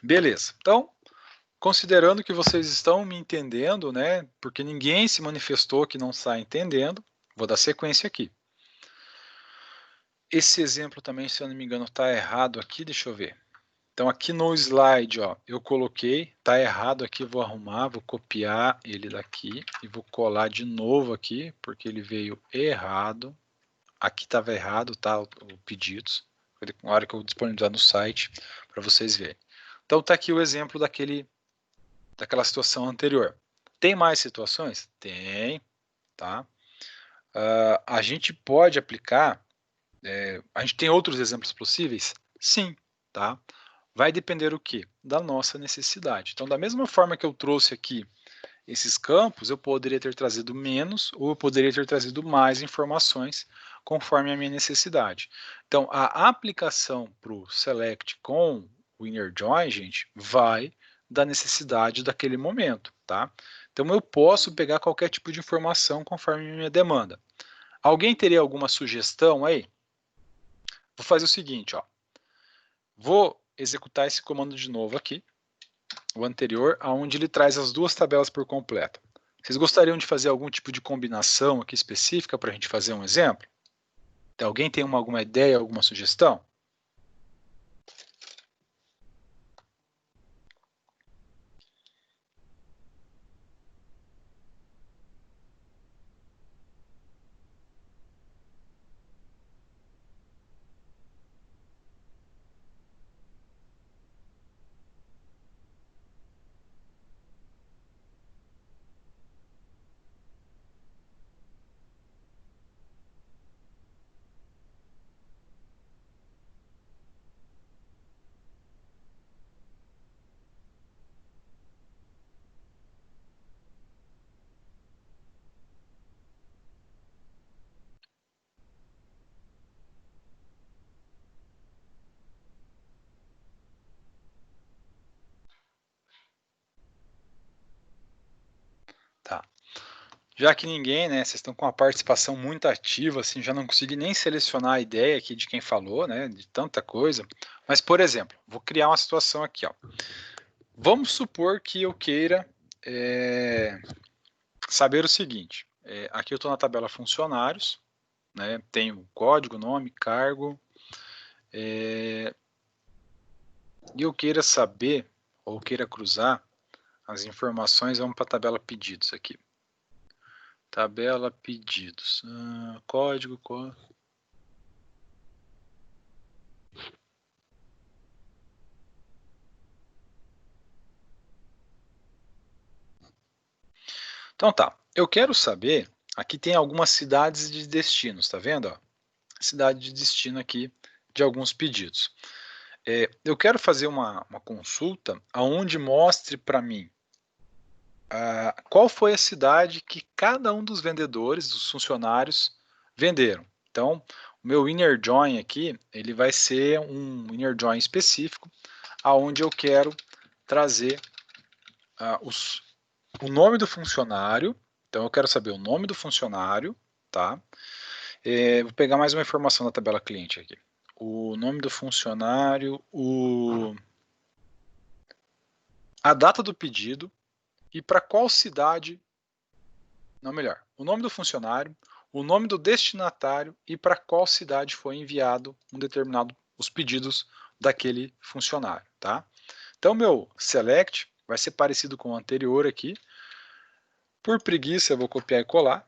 Beleza. Então, considerando que vocês estão me entendendo, né, porque ninguém se manifestou que não está entendendo, vou dar sequência aqui. Esse exemplo também, se eu não me engano, está errado aqui, deixa eu ver. Então aqui no slide, ó, eu coloquei, está errado aqui, vou arrumar, vou copiar ele daqui e vou colar de novo aqui, porque ele veio errado. Aqui estava errado, tá, o pedidos, na hora que eu disponibilizar no site, para vocês verem. Então está aqui o exemplo daquela situação anterior. Tem mais situações? Tem, tá? A gente pode aplicar, a gente tem outros exemplos possíveis? Sim, tá? Vai depender o quê? Da nossa necessidade. Então, da mesma forma que eu trouxe aqui esses campos, eu poderia ter trazido menos ou eu poderia ter trazido mais informações conforme a minha necessidade. Então, a aplicação para o select com o inner join, gente, vai da necessidade daquele momento, tá? Então, eu posso pegar qualquer tipo de informação conforme a minha demanda. Alguém teria alguma sugestão aí? Vou fazer o seguinte, ó. Vou executar esse comando de novo aqui, o anterior, aonde ele traz as duas tabelas por completo. Vocês gostariam de fazer algum tipo de combinação aqui específica para a gente fazer um exemplo? Alguém tem alguma ideia, alguma sugestão? Tá. Já que ninguém, né, vocês estão com uma participação muito ativa, assim, já não consegui nem selecionar a ideia aqui de quem falou, né, de tanta coisa. Mas, por exemplo, vou criar uma situação aqui, ó. Vamos supor que eu queira saber o seguinte. Aqui eu estou na tabela funcionários, né, tenho código, nome, cargo, e eu queira saber, ou queira cruzar as informações, vamos para a tabela pedidos aqui. Tabela pedidos, código. Então tá, eu quero saber, aqui tem algumas cidades de destinos, tá vendo? Ó? Cidade de destino aqui de alguns pedidos. Eu quero fazer uma consulta onde mostre para mim qual foi a cidade que cada um dos vendedores, dos funcionários, venderam. Então, o meu inner join aqui, ele vai ser um inner join específico, aonde eu quero trazer o nome do funcionário. Então, eu quero saber o nome do funcionário, tá? Vou pegar mais uma informação da tabela cliente aqui. O nome do funcionário, a data do pedido e para qual cidade, não, melhor, o nome do funcionário, o nome do destinatário e para qual cidade foi enviado os pedidos daquele funcionário, tá? Então, meu select vai ser parecido com o anterior aqui. Por preguiça, eu vou copiar e colar,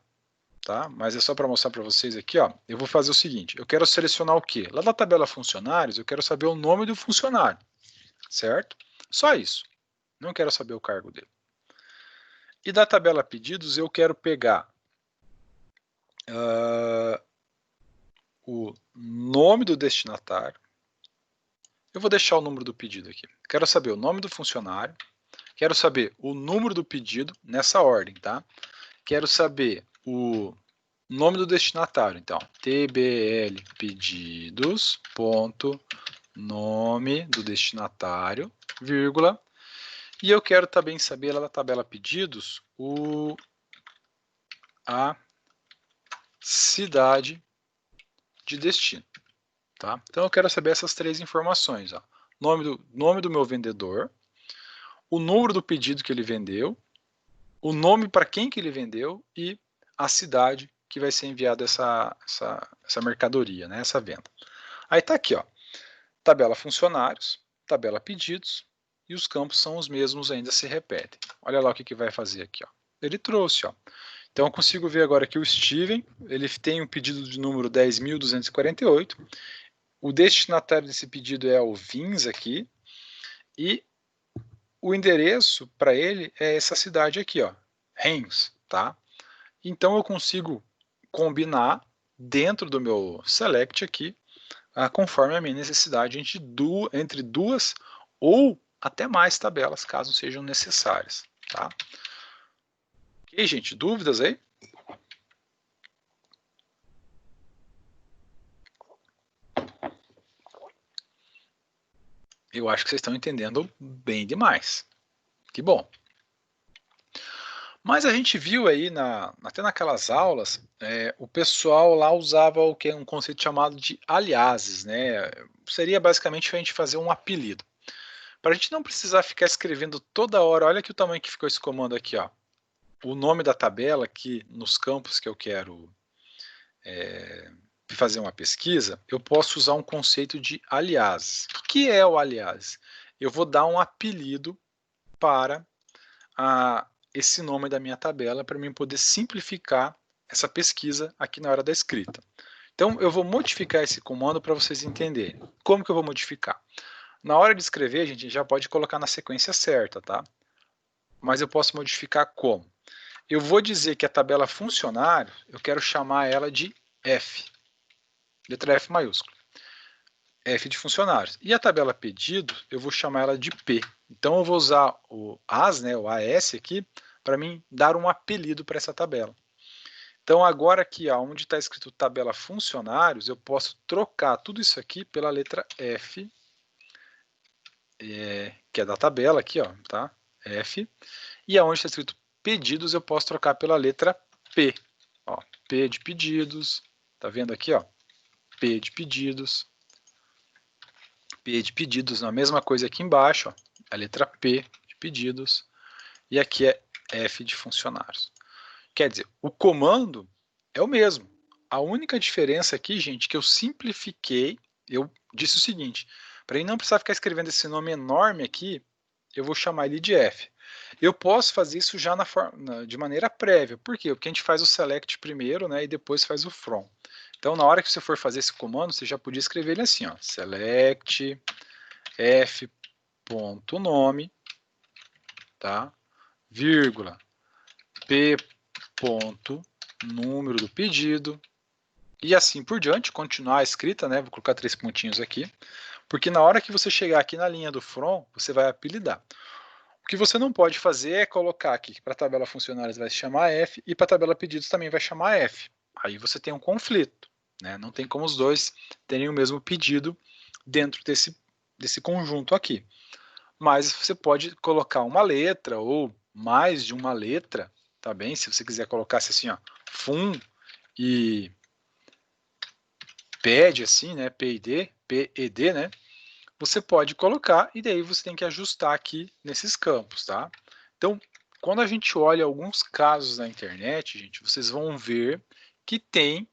tá? Mas é só para mostrar para vocês aqui, ó. Eu vou fazer o seguinte, eu quero selecionar o quê? Lá da tabela funcionários, eu quero saber o nome do funcionário, certo? Só isso. Não quero saber o cargo dele. E da tabela pedidos, eu quero pegar o nome do destinatário. Eu vou deixar o número do pedido aqui. Quero saber o nome do funcionário. Quero saber o número do pedido, nessa ordem, tá? Quero saber o nome do destinatário. Então, tbl pedidos, ponto, nome do destinatário, vírgula. E eu quero também saber lá da tabela pedidos a cidade de destino. Tá? Então eu quero saber essas três informações. Ó. Nome do meu vendedor, o número do pedido que ele vendeu, o nome para quem que ele vendeu e a cidade que vai ser enviada essa mercadoria, né, essa venda. Aí está aqui, ó, tabela funcionários, tabela pedidos, e os campos são os mesmos, ainda se repetem. Olha lá o que vai fazer aqui. Ó. Ele trouxe, ó. Então eu consigo ver agora que o Steven, ele tem um pedido de número 10.248, o destinatário desse pedido é o Vins aqui, e o endereço para ele é essa cidade aqui, ó, Reims, tá? Então eu consigo combinar dentro do meu select aqui, conforme a minha necessidade, entre duas ou até mais tabelas, caso sejam necessárias, tá? Ok, gente, dúvidas aí? Eu acho que vocês estão entendendo bem demais. Que bom. Mas a gente viu aí, até naquelas aulas, o pessoal lá usava o que é um conceito chamado de aliases, né? Seria basicamente a gente fazer um apelido. Para a gente não precisar ficar escrevendo toda hora, olha aqui o tamanho que ficou esse comando aqui, ó. O nome da tabela aqui nos campos que eu quero fazer uma pesquisa, eu posso usar um conceito de aliases. O que é o aliases? Eu vou dar um apelido para esse nome da minha tabela para mim poder simplificar essa pesquisa aqui na hora da escrita. Então eu vou modificar esse comando para vocês entenderem. Como que eu vou modificar? Na hora de escrever, a gente já pode colocar na sequência certa, tá? Mas eu posso modificar como? Eu vou dizer que a tabela funcionário, eu quero chamar ela de F. Letra F maiúscula. F de funcionários. E a tabela pedido, eu vou chamar ela de P. Então eu vou usar o AS, né, o AS aqui, para mim dar um apelido para essa tabela. Então agora aqui, ó, onde está escrito tabela funcionários, eu posso trocar tudo isso aqui pela letra F, que é da tabela aqui, ó, tá? F. E aonde está escrito pedidos, eu posso trocar pela letra P. Ó, P de pedidos, tá vendo aqui, ó? P de pedidos. P de pedidos, a mesma coisa aqui embaixo, ó, a letra P de pedidos, e aqui é F de funcionários. Quer dizer, o comando é o mesmo. A única diferença aqui, gente, que eu simplifiquei, eu disse o seguinte, para ele não precisar ficar escrevendo esse nome enorme aqui, eu vou chamar ele de F. Eu posso fazer isso já de maneira prévia. Por quê? Porque a gente faz o select primeiro, né, e depois faz o from. Então, na hora que você for fazer esse comando, você já podia escrever ele assim, ó, select f.nome, tá? Vírgula, p.número do pedido, e assim por diante, continuar a escrita, né? Vou colocar 3 pontinhos aqui, porque na hora que você chegar aqui na linha do from, você vai apelidar. O que você não pode fazer é colocar aqui que para a tabela funcionários vai se chamar F e para a tabela pedidos também vai chamar F. Aí você tem um conflito, né? Não tem como os dois terem o mesmo pedido dentro desse conjunto aqui. Mas você pode colocar uma letra ou mais de uma letra, tá bem? Se você quiser colocar assim, ó, fun e ped assim, né, PID, PED, né? Você pode colocar e daí você tem que ajustar aqui nesses campos, tá? Então, quando a gente olha alguns casos na internet, gente, vocês vão ver que tem,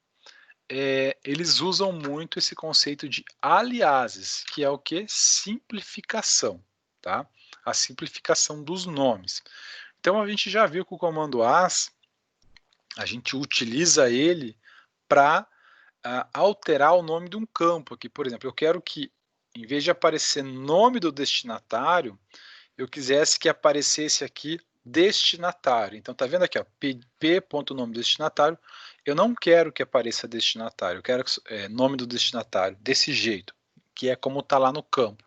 eles usam muito esse conceito de aliases, que é o que? Simplificação, tá? A simplificação dos nomes. Então a gente já viu que o comando as, a gente utiliza ele para alterar o nome de um campo aqui. Por exemplo, eu quero que, em vez de aparecer nome do destinatário, eu quisesse que aparecesse aqui destinatário. Então, tá vendo aqui, ó, p.nome destinatário. Eu não quero que apareça destinatário, eu quero nome do destinatário desse jeito, que é como está lá no campo.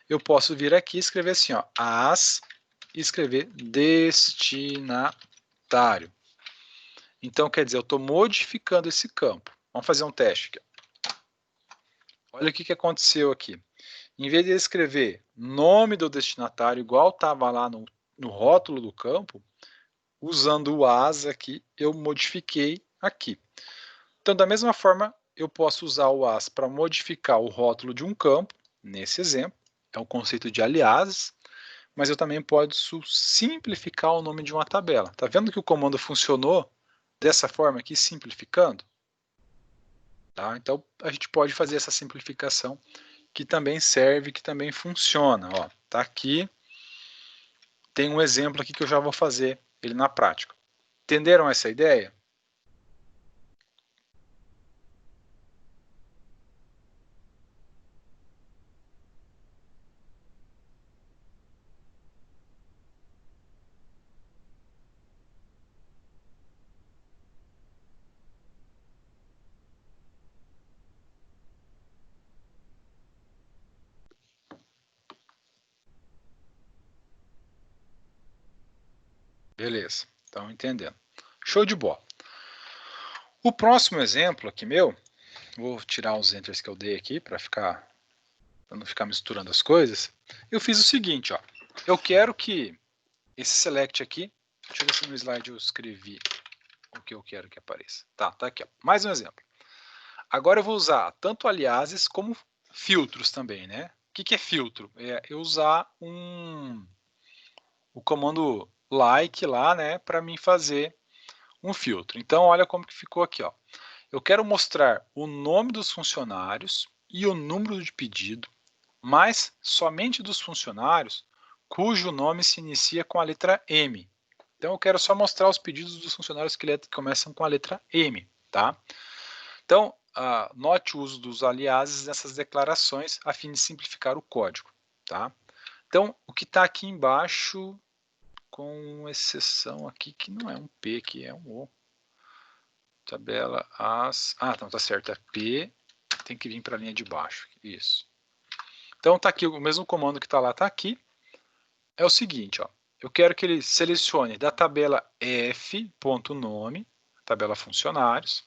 Eu posso vir aqui e escrever assim, ó, as, e escrever destinatário. Então, quer dizer, eu estou modificando esse campo. Vamos fazer um teste aqui. Olha o que aconteceu aqui. Em vez de escrever nome do destinatário, igual estava lá no rótulo do campo, usando o as aqui, eu modifiquei aqui. Então, da mesma forma, eu posso usar o as para modificar o rótulo de um campo, nesse exemplo, é o conceito de aliases, mas eu também posso simplificar o nome de uma tabela. Está vendo que o comando funcionou dessa forma aqui, simplificando? Tá? Então, a gente pode fazer essa simplificação que também serve, que também funciona. Ó, tá aqui, tem um exemplo aqui que eu já vou fazer ele na prática. Entenderam essa ideia? Beleza, estão entendendo. Show de bola. O próximo exemplo aqui meu, vou tirar os enters que eu dei aqui para não ficar misturando as coisas. Eu fiz o seguinte, ó. Eu quero que esse select aqui, deixa eu ver se no slide eu escrevi o que eu quero que apareça. Tá aqui, ó. Mais um exemplo. Agora eu vou usar tanto aliases como filtros também, né? O que é filtro? É eu usar o comando like lá, né, para mim fazer um filtro. Então, olha como que ficou aqui, ó. Eu quero mostrar o nome dos funcionários e o número de pedido, mas somente dos funcionários cujo nome se inicia com a letra M. Então, eu quero só mostrar os pedidos dos funcionários que começam com a letra M, tá? Então, note o uso dos aliases nessas declarações a fim de simplificar o código, tá? Então, o que está aqui embaixo, com exceção aqui que não é um P, que é um O. Tabela as... então tá certo, é P, tem que vir para a linha de baixo, isso. Então tá aqui, o mesmo comando que está lá está aqui. É o seguinte, ó, eu quero que ele selecione da tabela f.nome, tabela funcionários,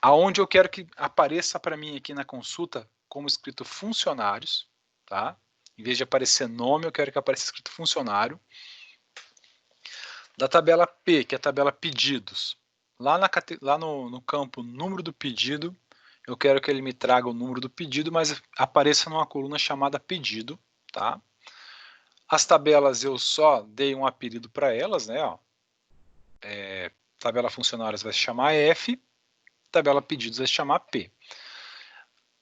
aonde eu quero que apareça para mim aqui na consulta como escrito funcionários, tá? Em vez de aparecer nome, eu quero que apareça escrito funcionário. Da tabela P, que é a tabela pedidos, lá no campo número do pedido, eu quero que ele me traga o número do pedido, mas apareça numa coluna chamada pedido, tá? As tabelas eu só dei um apelido para elas, né? Ó. Tabela funcionários vai se chamar F, tabela pedidos vai se chamar P.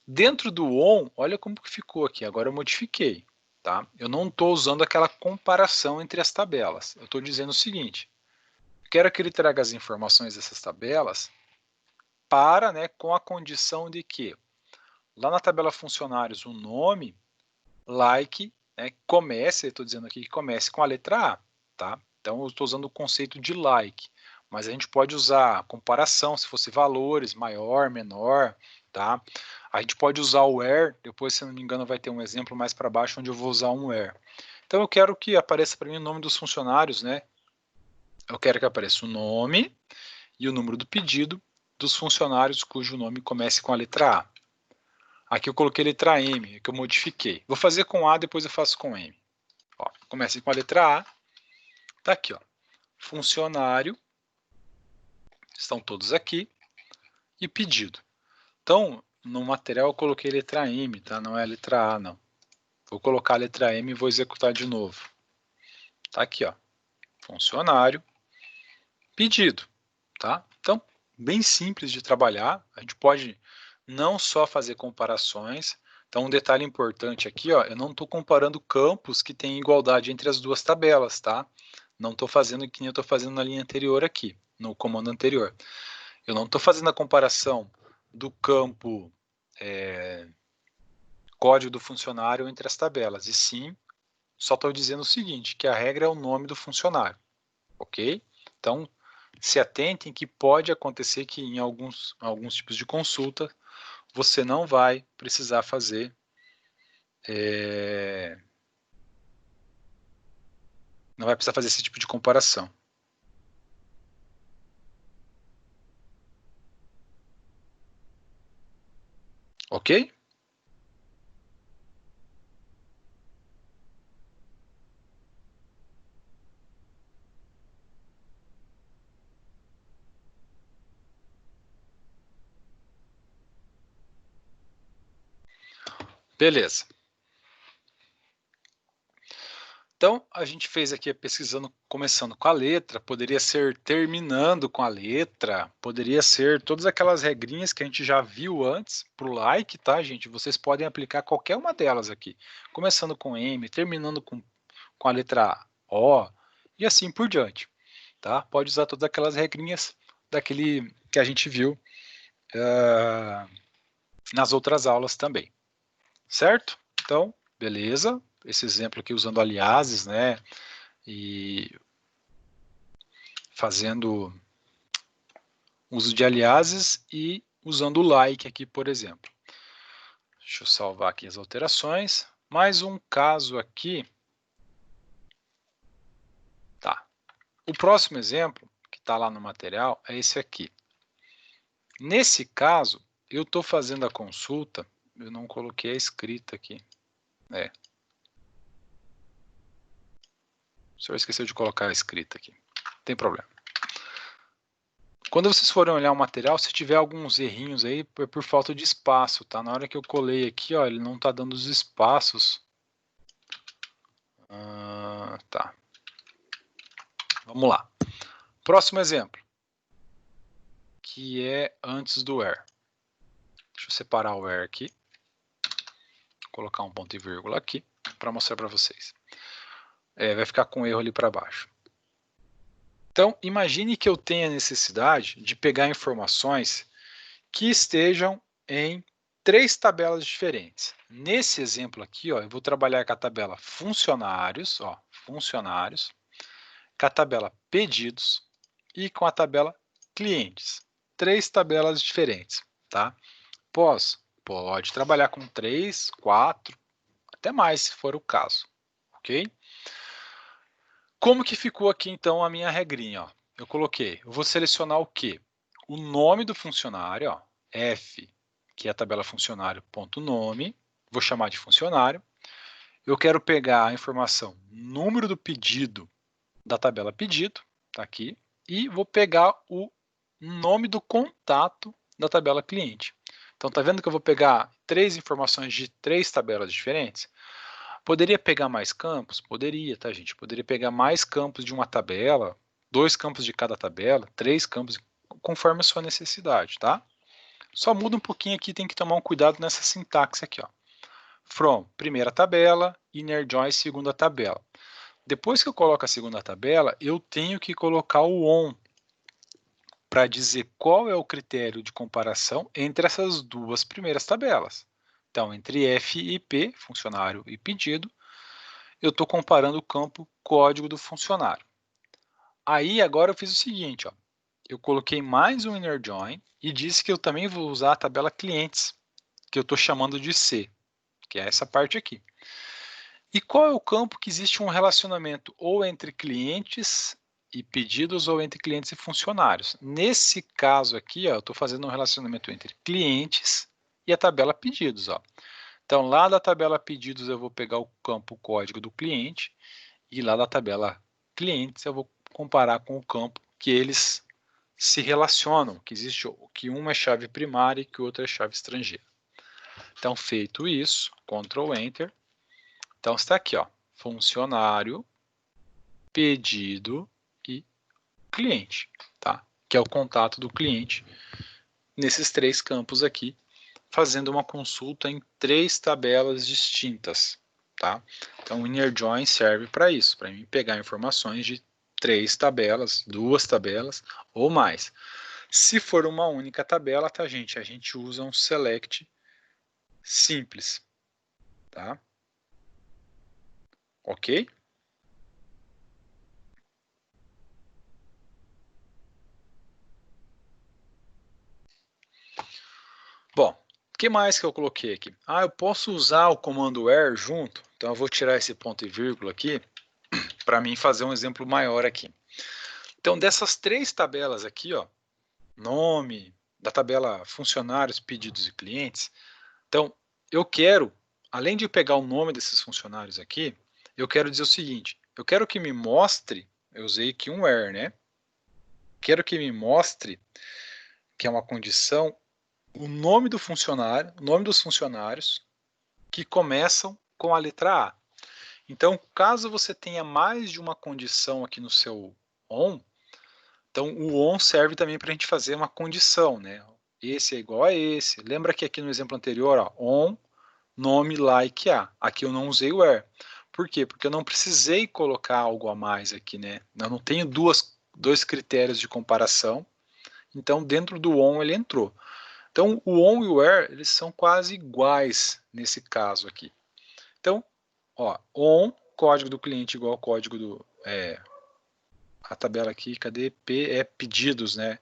Dentro do ON, olha como que ficou aqui, agora eu modifiquei. Tá? Eu não estou usando aquela comparação entre as tabelas. Eu estou dizendo o seguinte, quero que ele traga as informações dessas tabelas para, né, com a condição de que lá na tabela funcionários o nome, like, né, comece, estou dizendo aqui que comece com a letra A. Tá? Então eu estou usando o conceito de like, mas a gente pode usar comparação, se fosse valores, maior, menor, tá? A gente pode usar o where, depois, se não me engano, vai ter um exemplo mais para baixo onde eu vou usar um where. Então eu quero que apareça para mim o nome dos funcionários, né? Eu quero que apareça o nome e o número do pedido dos funcionários cujo nome comece com a letra A. Aqui eu coloquei letra M, que eu modifiquei. Vou fazer com A, depois eu faço com M. Ó, comece com a letra A. Tá aqui, ó. Funcionário. Estão todos aqui. E pedido. Então, no material eu coloquei letra M, tá? Não é a letra A, não. Vou colocar a letra M e vou executar de novo. Tá aqui, ó. Funcionário, pedido, tá? Então, bem simples de trabalhar. A gente pode não só fazer comparações. Então, um detalhe importante aqui, ó, eu não estou comparando campos que têm igualdade entre as duas tabelas, tá? Não estou fazendo que nem eu estou fazendo na linha anterior aqui, no comando anterior. Eu não estou fazendo a comparação do campo código do funcionário entre as tabelas, e sim, só estou dizendo o seguinte, que a regra é o nome do funcionário, ok? Então, se atentem que pode acontecer que em alguns tipos de consulta, você não vai precisar fazer não vai precisar fazer esse tipo de comparação. Ok? Beleza. Então, a gente fez aqui pesquisando, começando com a letra, poderia ser terminando com a letra, poderia ser todas aquelas regrinhas que a gente já viu antes para o like, tá, gente? Vocês podem aplicar qualquer uma delas aqui, começando com M, terminando com a letra O e assim por diante, tá? Pode usar todas aquelas regrinhas daquele que a gente viu nas outras aulas também, certo? Então, beleza. Esse exemplo aqui usando aliases, né? E fazendo uso de aliases e usando o like aqui, por exemplo. Deixa eu salvar aqui as alterações. Mais um caso aqui. Tá. O próximo exemplo, que está lá no material, é esse aqui. Nesse caso, eu estou fazendo a consulta, eu não coloquei a escrita aqui. O senhor esqueceu de colocar a escrita aqui. Não tem problema. Quando vocês forem olhar o material, se tiver alguns errinhos aí, é por falta de espaço, tá? Na hora que eu colei aqui, ó, ele não está dando os espaços. Tá. Vamos lá. Próximo exemplo, que é antes do where. Deixa eu separar o where aqui. Colocar um ponto e vírgula aqui, para mostrar para vocês. Vai ficar com erro ali para baixo. Então, imagine que eu tenha necessidade de pegar informações que estejam em 3 tabelas diferentes. Nesse exemplo aqui, ó, eu vou trabalhar com a tabela funcionários, ó, funcionários, com a tabela pedidos e com a tabela clientes. 3 tabelas diferentes, tá? Pode trabalhar com 3, 4, até mais, se for o caso, ok? Como que ficou aqui, então, a minha regrinha? Ó? Eu vou selecionar o quê? O nome do funcionário, ó, F, que é a tabela funcionário, ponto nome, vou chamar de funcionário. Eu quero pegar a informação número do pedido da tabela pedido, tá aqui, e vou pegar o nome do contato da tabela cliente. Então, tá vendo que eu vou pegar 3 informações de 3 tabelas diferentes? Poderia pegar mais campos? Poderia, tá, gente? Poderia pegar mais campos de uma tabela, 2 campos de cada tabela, 3 campos, conforme a sua necessidade, tá? Só muda um pouquinho aqui, tem que tomar um cuidado nessa sintaxe aqui, ó. From, primeira tabela, inner join, segunda tabela. Depois que eu coloco a segunda tabela, eu tenho que colocar o on, para dizer qual é o critério de comparação entre essas duas primeiras tabelas. Então, entre F e P, funcionário e pedido, eu estou comparando o campo código do funcionário. Aí, agora eu fiz o seguinte, ó, eu coloquei mais um inner join e disse que eu também vou usar a tabela clientes, que eu estou chamando de C, que é essa parte aqui. E qual é o campo que existe um relacionamento ou entre clientes e pedidos ou entre clientes e funcionários? Nesse caso aqui, ó, eu estou fazendo um relacionamento entre clientes e a tabela pedidos. Ó. Então, lá da tabela pedidos eu vou pegar o campo código do cliente e lá da tabela clientes eu vou comparar com o campo que eles se relacionam, que existe que uma é chave primária e que o outro é chave estrangeira. Então, feito isso, Ctrl Enter. Então, está aqui, ó, funcionário, pedido e cliente. Tá? que é o contato do cliente, nesses 3 campos aqui, fazendo uma consulta em 3 tabelas distintas, tá? Então o inner join serve para isso, para mim pegar informações de 3 tabelas, 2 tabelas ou mais. Se for uma única tabela, tá, gente? A gente usa um select simples, tá? Ok? Bom, o que mais que eu coloquei aqui? Ah, eu posso usar o comando where junto, então eu vou tirar esse ponto e vírgula aqui, para mim fazer um exemplo maior aqui. Então, dessas 3 tabelas aqui, ó, nome, da tabela funcionários, pedidos e clientes, então, eu quero, além de pegar o nome desses funcionários aqui, eu quero dizer o seguinte, eu quero que me mostre, eu usei aqui um where, né? Quero que me mostre, que é uma condição, o nome do funcionário, o nome dos funcionários que começam com a letra A. Então, caso você tenha mais de uma condição aqui no seu ON, então o ON serve também para a gente fazer uma condição, né? Esse é igual a esse. Lembra que aqui no exemplo anterior, ó, ON, nome, like A. Aqui eu não usei o where. Por quê? Porque eu não precisei colocar algo a mais aqui, né? Eu não tenho dois critérios de comparação. Então, dentro do ON ele entrou. Então, o ON e o where, eles são quase iguais nesse caso aqui. Então, ó, ON, código do cliente igual ao código do... a tabela aqui, cadê? P é pedidos, né?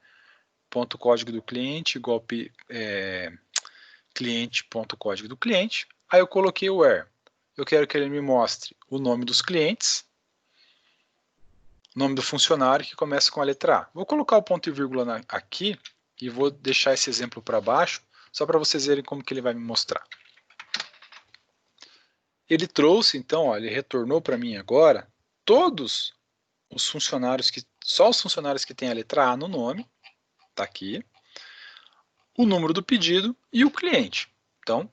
Ponto código do cliente igual cliente ponto código do cliente. Aí eu coloquei o where. Eu quero que ele me mostre o nome dos clientes, nome do funcionário que começa com a letra A. Vou colocar o ponto e vírgula aqui e vou deixar esse exemplo para baixo, só para vocês verem como que ele vai me mostrar. Ele trouxe, então, ó, ele retornou para mim agora todos os funcionários só os funcionários que têm a letra A no nome, tá aqui, o número do pedido e o cliente. Então,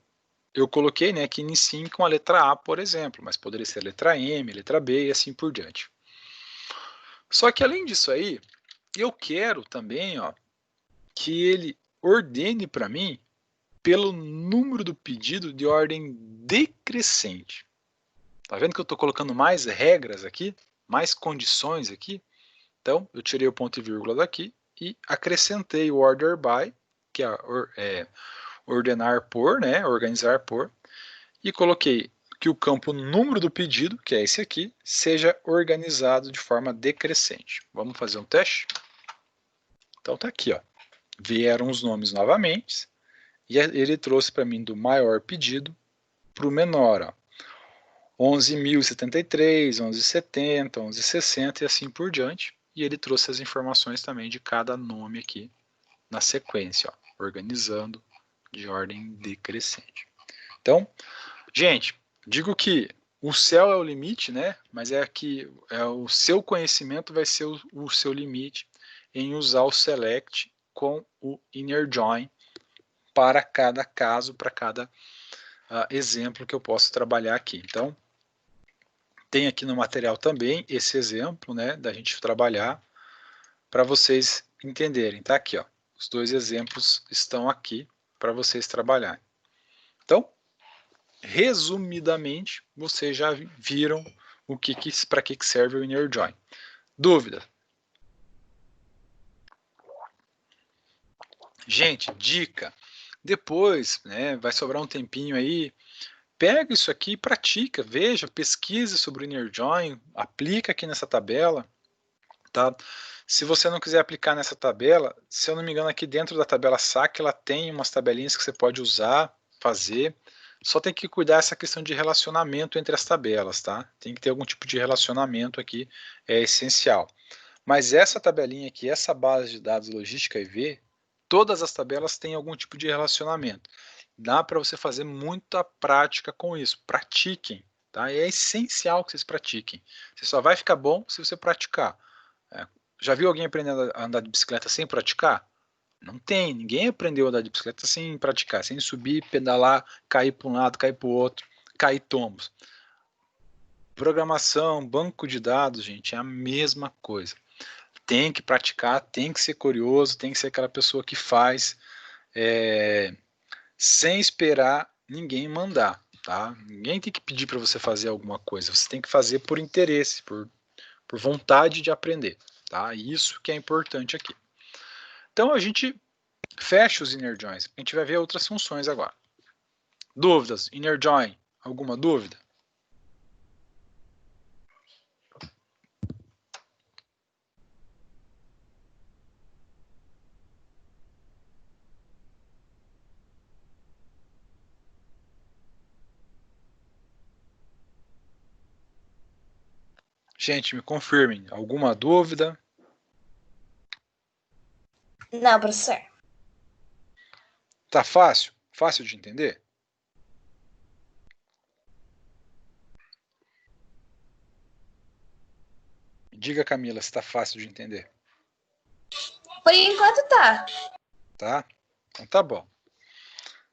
eu coloquei, né, que iniciem com a letra A, por exemplo, mas poderia ser a letra M, a letra B e assim por diante. Só que além disso aí, eu quero também, ó, que ele ordene para mim pelo número do pedido de ordem decrescente. Tá vendo que eu estou colocando mais regras aqui, mais condições aqui? Então, eu tirei o ponto e vírgula daqui e acrescentei o order by, que é ordenar por, né, organizar por, e coloquei que o campo número do pedido, que é esse aqui, seja organizado de forma decrescente. Vamos fazer um teste? Então tá aqui, ó. Vieram os nomes novamente, e ele trouxe para mim do maior pedido para o menor, ó. 11.073, 11.70, 11.60 e assim por diante. E ele trouxe as informações também de cada nome aqui na sequência, ó, organizando de ordem decrescente. Então, gente, digo que o céu é o limite, né? Mas é que o seu conhecimento vai ser o seu limite em usar o select com o inner join para cada caso, para cada exemplo que eu posso trabalhar aqui. Então, tem aqui no material também esse exemplo, né, da gente trabalhar para vocês entenderem. Tá aqui, ó. Os 2 exemplos estão aqui para vocês trabalharem. Então, resumidamente, vocês já viram para que serve o inner join. Dúvida? Gente, dica. Depois, né, vai sobrar um tempinho aí, pega isso aqui e pratica, veja, pesquise sobre o inner join, aplica aqui nessa tabela, tá? Se você não quiser aplicar nessa tabela, se eu não me engano, aqui dentro da tabela SAC, ela tem umas tabelinhas que você pode usar, fazer. Só tem que cuidar essa questão de relacionamento entre as tabelas, tá? Tem que ter algum tipo de relacionamento aqui, é essencial. Mas essa tabelinha aqui, essa base de dados logística IV, todas as tabelas têm algum tipo de relacionamento. Dá para você fazer muita prática com isso. Pratiquem, tá? É essencial que vocês pratiquem. Você só vai ficar bom se você praticar. Já viu alguém aprendendo a andar de bicicleta sem praticar? Não tem, ninguém aprendeu a andar de bicicleta sem praticar, sem subir, pedalar, cair para um lado, cair para o outro, cair tombos. Programação, banco de dados, gente, é a mesma coisa. tem que praticar, tem que ser curioso, tem que ser aquela pessoa que faz sem esperar ninguém mandar, tá? Ninguém tem que pedir para você fazer alguma coisa, você tem que fazer por interesse, por vontade de aprender, tá? Isso que é importante aqui. Então a gente fecha os inner joins, a gente vai ver outras funções agora. Dúvidas? Inner join, alguma dúvida? Gente, me confirmem, alguma dúvida? Não, professor. Tá fácil? Fácil de entender? Diga, Camila, se tá fácil de entender. Por enquanto tá. Tá? Então tá bom.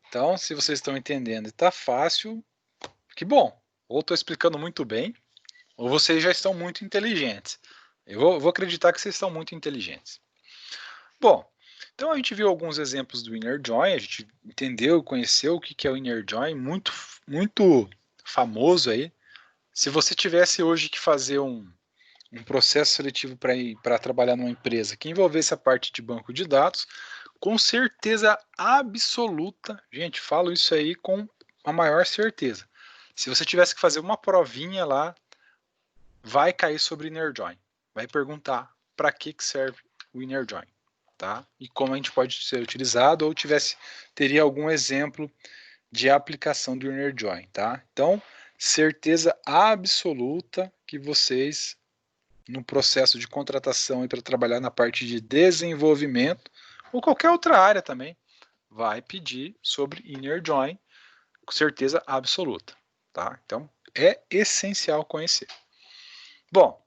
Então, se vocês estão entendendo e tá fácil, que bom. Ou estou explicando muito bem, ou vocês já estão muito inteligentes. Eu vou acreditar que vocês estão muito inteligentes. Bom, então a gente viu alguns exemplos do inner join, a gente entendeu, conheceu o que é o inner join, muito famoso aí. Se você tivesse hoje que fazer um processo seletivo para trabalhar numa empresa que envolvesse a parte de banco de dados, com certeza absoluta, gente, falo isso aí com a maior certeza. Se você tivesse que fazer uma provinha lá, vai cair sobre inner join. Vai perguntar para que serve o inner join, tá? E como a gente pode ser utilizado, ou teria algum exemplo de aplicação do inner join, tá? Então, certeza absoluta que vocês, no processo de contratação e para trabalhar na parte de desenvolvimento, ou qualquer outra área também, vai pedir sobre inner join, com certeza absoluta, tá? Então, é essencial conhecer. Bom,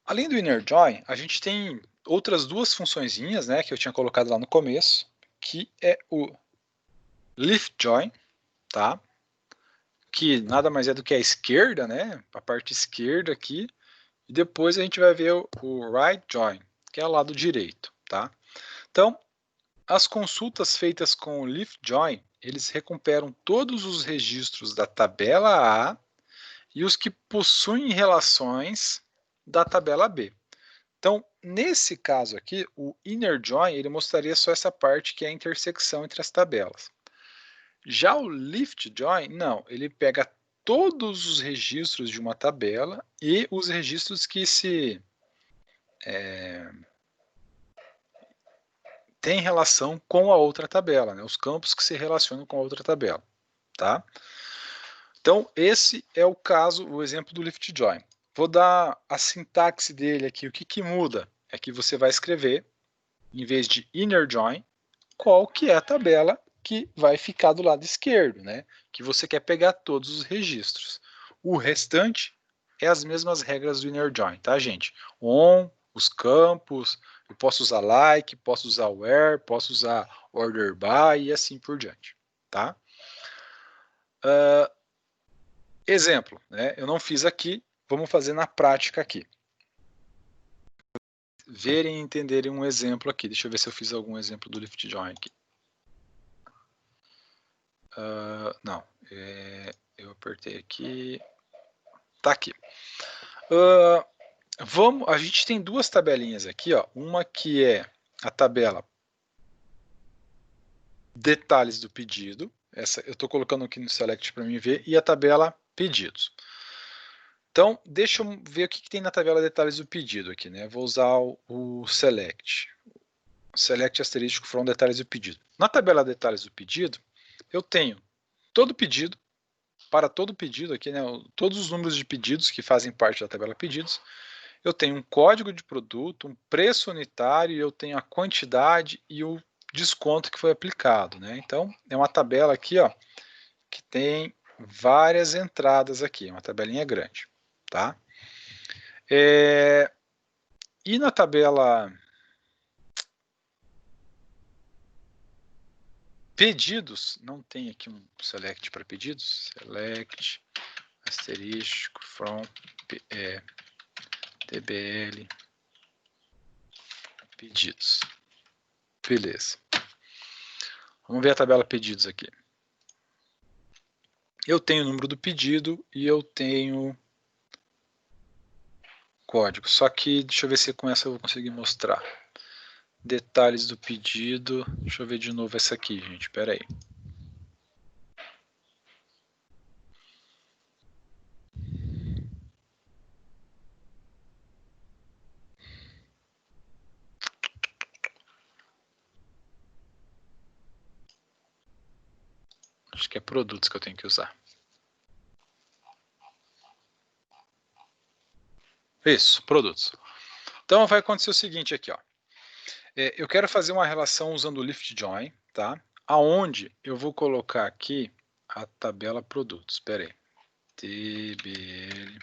além do inner join, a gente tem outras duas funçõezinhas, né, que eu tinha colocado lá no começo, que é o left join, tá? Que nada mais é do que a esquerda, né? A parte esquerda aqui. E depois a gente vai ver o right join, que é o lado direito, tá? Então, as consultas feitas com o left join, eles recuperam todos os registros da tabela A e os que possuem relações da tabela B. Então, nesse caso aqui, o inner join, ele mostraria só essa parte que é a intersecção entre as tabelas. Já o left join, não, ele pega todos os registros de uma tabela e os registros que têm relação com a outra tabela, né? Os campos que se relacionam com a outra tabela, tá? Então, esse é o caso, o exemplo do left join. Vou dar a sintaxe dele aqui. O que muda? É que você vai escrever, em vez de inner join, qual que é a tabela que vai ficar do lado esquerdo, né? Que você quer pegar todos os registros. O restante é as mesmas regras do inner join, tá, gente? On, os campos, eu posso usar like, posso usar where, posso usar order by e assim por diante, tá? Exemplo, né? Eu não fiz aqui, vamos fazer na prática aqui. Verem e entenderem um exemplo aqui. Deixa eu ver se eu fiz algum exemplo do left join aqui. Não, eu apertei aqui. Tá aqui. A gente tem duas tabelinhas aqui, ó. Uma que é a tabela detalhes do pedido. Essa eu estou colocando aqui no select para mim ver, e a tabela pedidos. Então, deixa eu ver o que tem na tabela detalhes do pedido aqui, né? Vou usar o select. Select asterístico from detalhes do pedido. Na tabela detalhes do pedido, eu tenho todo pedido, para todo pedido aqui, né? Todos os números de pedidos que fazem parte da tabela pedidos. Eu tenho um código de produto, um preço unitário, eu tenho a quantidade e o desconto que foi aplicado, né? Então, é uma tabela aqui, ó, que tem várias entradas aqui, uma tabelinha grande, tá? E na tabela pedidos, não tem aqui um select para pedidos, select asterístico from TBL pedidos. Beleza. Vamos ver a tabela pedidos aqui. Eu tenho o número do pedido e eu tenho código. Só que, deixa eu ver se com essa eu vou conseguir mostrar. Detalhes do pedido. Deixa eu ver de novo essa aqui, gente. Espera aí. Acho que é produtos que eu tenho que usar. Isso, produtos. Então vai acontecer o seguinte aqui, ó. Eu quero fazer uma relação usando o lift join, tá? Aonde eu vou colocar aqui a tabela produtos. Espera aí. TBL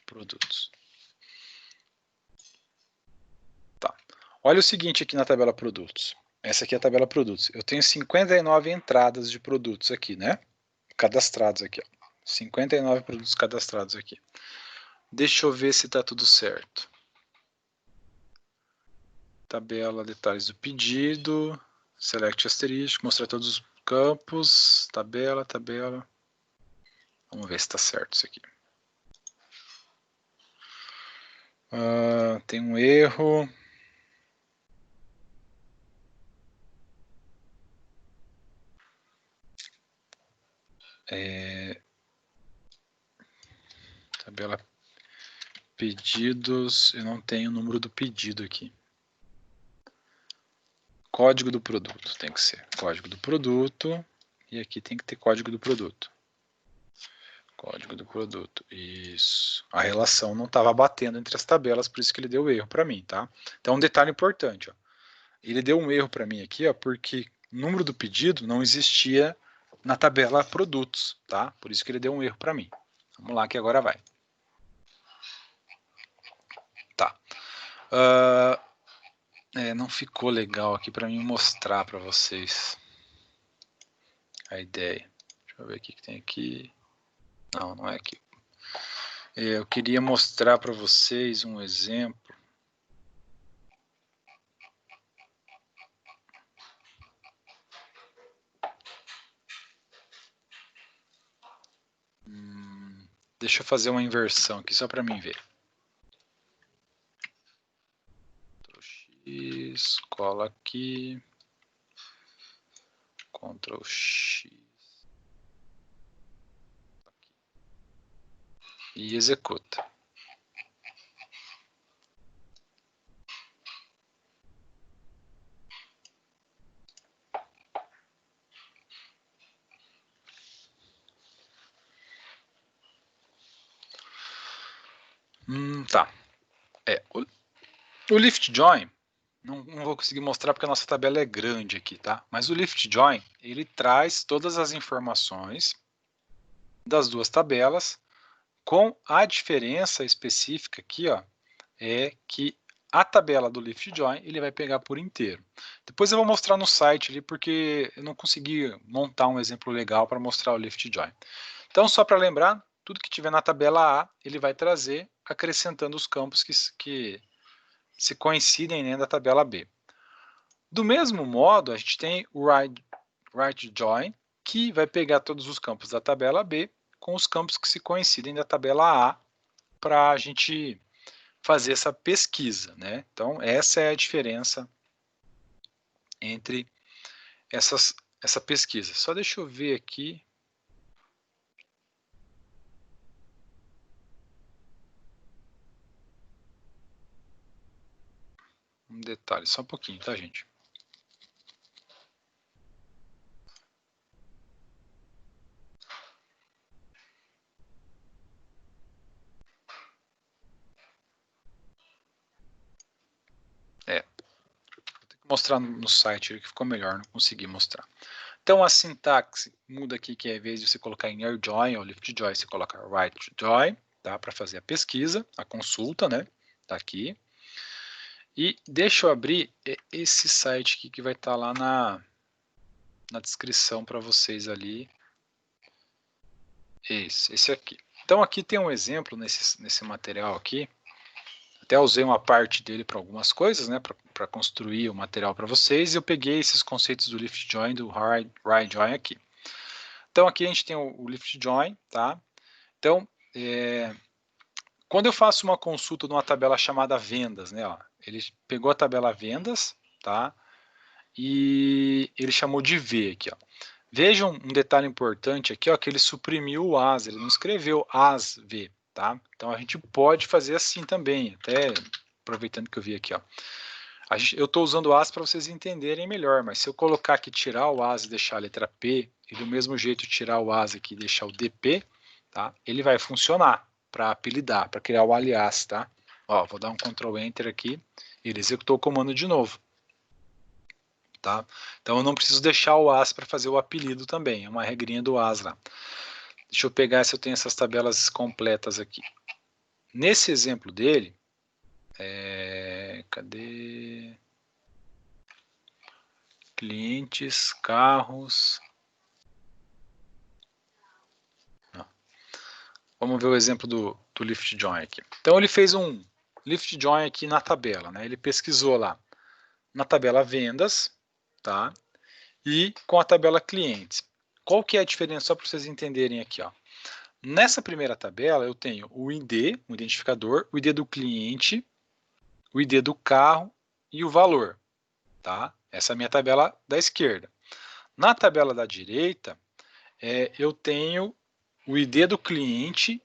produtos. Tá. Olha o seguinte aqui na tabela produtos. Essa aqui é a tabela produtos. Eu tenho 59 entradas de produtos aqui, né? Cadastrados aqui, ó. 59 produtos cadastrados aqui. Deixa eu ver se está tudo certo. Tabela, detalhes do pedido, select asterístico, mostrar todos os campos, tabela. Vamos ver se está certo isso aqui. Tem um erro. Tabela pedidos, eu não tenho o número do pedido aqui. Código do produto, tem que ser código do produto, e aqui tem que ter código do produto. Código do produto, isso. A relação não estava batendo entre as tabelas, por isso que ele deu erro para mim, tá? Então, um detalhe importante, ó. Ele deu um erro para mim aqui, ó, porque o número do pedido não existia na tabela produtos, tá? Por isso que ele deu um erro para mim. Vamos lá que agora vai. Tá. Não ficou legal aqui para mim mostrar para vocês a ideia. Deixa eu ver o que tem aqui. Não, não é aqui. Eu queria mostrar para vocês um exemplo. Deixa eu fazer uma inversão aqui só para mim ver. Ctrl X, cola aqui. Ctrl X. E executa. Tá. O lift join, não vou conseguir mostrar porque a nossa tabela é grande aqui, tá? Mas o lift join, ele traz todas as informações das duas tabelas, com a diferença específica aqui, ó, é que a tabela do lift join ele vai pegar por inteiro. Depois eu vou mostrar no site ali, porque eu não consegui montar um exemplo legal para mostrar o lift join. Então, só para lembrar, tudo que tiver na tabela A, ele vai trazer, acrescentando os campos que se coincidem dentro da tabela B. Do mesmo modo, a gente tem o right join, que vai pegar todos os campos da tabela B com os campos que se coincidem da tabela A, para a gente fazer essa pesquisa, né? Então, essa é a diferença entre essa pesquisa. Só deixa eu ver aqui. Um detalhe, só um pouquinho, tá, gente? Vou mostrar no site que ficou melhor, não consegui mostrar. Então a sintaxe muda aqui, que ao invés de você colocar inner join ou lift join, você coloca right join, tá? Para fazer a pesquisa, a consulta, né? Tá aqui. E deixa eu abrir esse site aqui que vai estar lá na descrição para vocês ali. esse aqui. Então aqui tem um exemplo nesse material aqui. Até usei uma parte dele para algumas coisas, né, para construir o material para vocês, e eu peguei esses conceitos do lift join, do right join aqui. Então aqui a gente tem o lift join, tá? Então, quando eu faço uma consulta numa tabela chamada vendas, né, ó, ele pegou a tabela vendas, tá? E ele chamou de V aqui, ó. Vejam um detalhe importante aqui, ó, que ele suprimiu o as, ele não escreveu as V, tá? Então a gente pode fazer assim também, até aproveitando que eu vi aqui, ó. Eu estou usando o as para vocês entenderem melhor, mas se eu colocar aqui, tirar o as e deixar a letra P, e do mesmo jeito tirar o as aqui e deixar o DP, tá? Ele vai funcionar para apelidar, para criar o aliás, tá? Ó, vou dar um Ctrl Enter aqui, e ele executou o comando de novo. Tá? Então eu não preciso deixar o as para fazer o apelido também, é uma regrinha do as lá. Deixa eu pegar se eu tenho essas tabelas completas aqui. Nesse exemplo dele, cadê? Clientes, carros. Não. Vamos ver o exemplo do lift join aqui. Então ele fez um lift join aqui na tabela, né? Ele pesquisou lá na tabela vendas, tá? E com a tabela clientes. Qual que é a diferença, só para vocês entenderem aqui, ó. Nessa primeira tabela eu tenho o ID, o identificador, o ID do cliente, o ID do carro e o valor, tá? Essa é a minha tabela da esquerda. Na tabela da direita, eu tenho o ID do cliente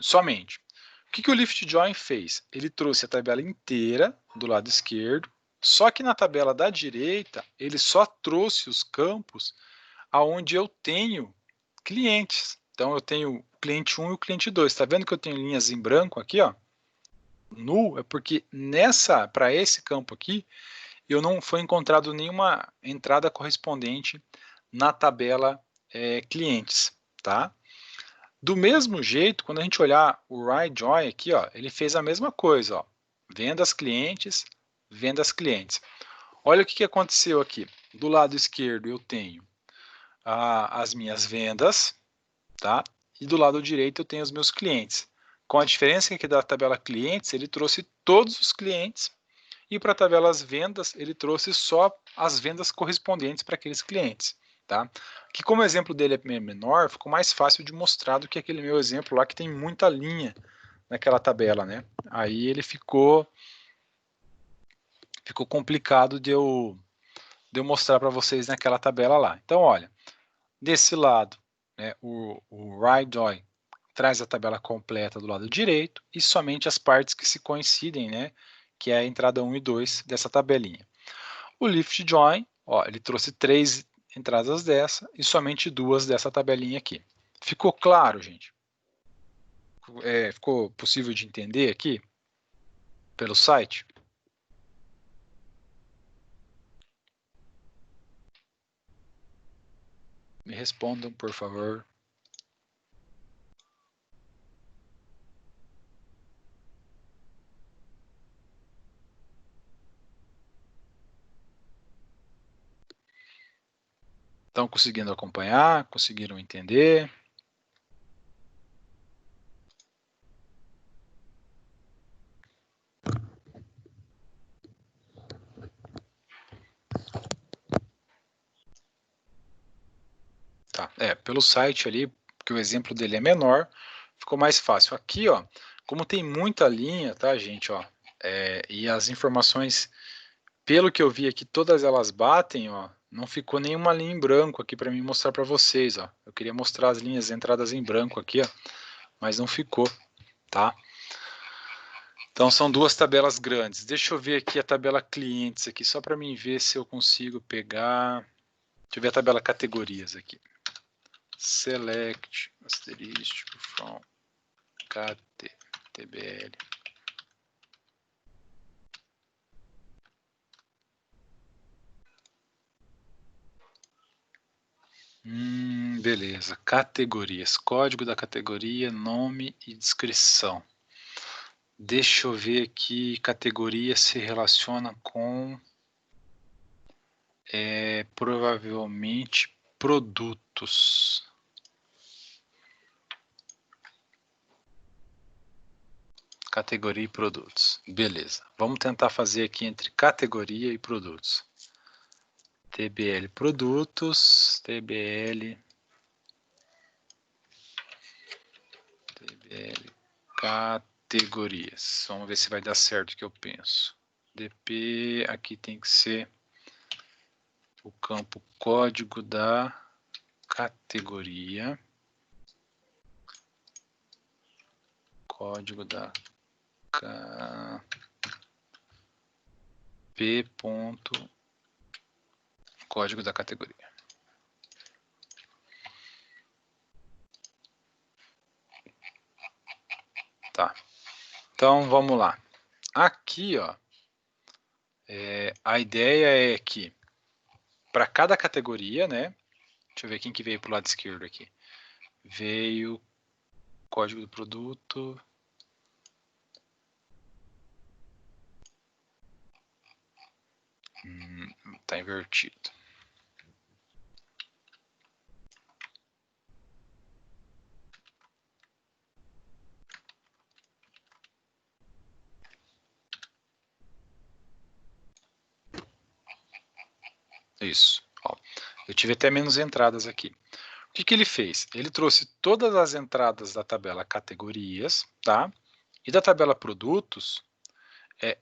somente. O que o Lift Join fez? Ele trouxe a tabela inteira do lado esquerdo, só que na tabela da direita, ele só trouxe os campos aonde eu tenho clientes. Então eu tenho o cliente 1 e o cliente 2. Está vendo que eu tenho linhas em branco aqui, ó? Null é porque para esse campo aqui, eu não foi encontrado nenhuma entrada correspondente na tabela clientes, tá? Do mesmo jeito, quando a gente olhar o right-join aqui, ó, ele fez a mesma coisa, ó. Vendas clientes, vendas clientes. Olha o que aconteceu aqui. Do lado esquerdo eu tenho as minhas vendas, tá? E do lado direito eu tenho os meus clientes. Com a diferença que da tabela clientes, ele trouxe todos os clientes, e para a tabela vendas, ele trouxe só as vendas correspondentes para aqueles clientes. Tá? Que como o exemplo dele é menor, ficou mais fácil de mostrar do que aquele meu exemplo lá que tem muita linha naquela tabela, né? Aí ele ficou complicado de eu mostrar para vocês naquela tabela lá. Então, olha, desse lado, né, o right-join traz a tabela completa do lado direito e somente as partes que se coincidem, né, que é a entrada 1 e 2 dessa tabelinha. O lift join, ó, ele trouxe 3 entradas dessa e somente 2 dessa tabelinha aqui. Ficou claro, gente? Ficou possível de entender aqui pelo site? Me respondam, por favor. Estão conseguindo acompanhar? Conseguiram entender? Tá, pelo site ali, porque o exemplo dele é menor, ficou mais fácil. Aqui, ó, como tem muita linha, tá, gente, ó, e as informações, pelo que eu vi aqui, todas elas batem, ó, não ficou nenhuma linha em branco aqui para mim mostrar para vocês, ó. Eu queria mostrar as linhas entradas em branco aqui, ó, mas não ficou, tá? Então são duas tabelas grandes. Deixa eu ver aqui a tabela clientes aqui, só para mim ver se eu consigo pegar. Deixa eu ver a tabela categorias aqui. Select asterístico from KTBL. Beleza. Categorias. Código da categoria, nome e descrição. Deixa eu ver aqui. Categoria se relaciona com provavelmente produtos. Categoria e produtos. Beleza. Vamos tentar fazer aqui entre categoria e produtos. TBL produtos, TBL categorias. Vamos ver se vai dar certo o que eu penso. DP, aqui tem que ser o campo código da categoria. Código da P. Código da categoria. Tá. Então vamos lá. Aqui, ó, a ideia é que para cada categoria, né? Deixa eu ver quem que veio para o lado esquerdo aqui. Veio código do produto. Tá invertido. Isso. Ó, eu tive até menos entradas aqui. O que ele fez? Ele trouxe todas as entradas da tabela categorias, tá? E da tabela produtos,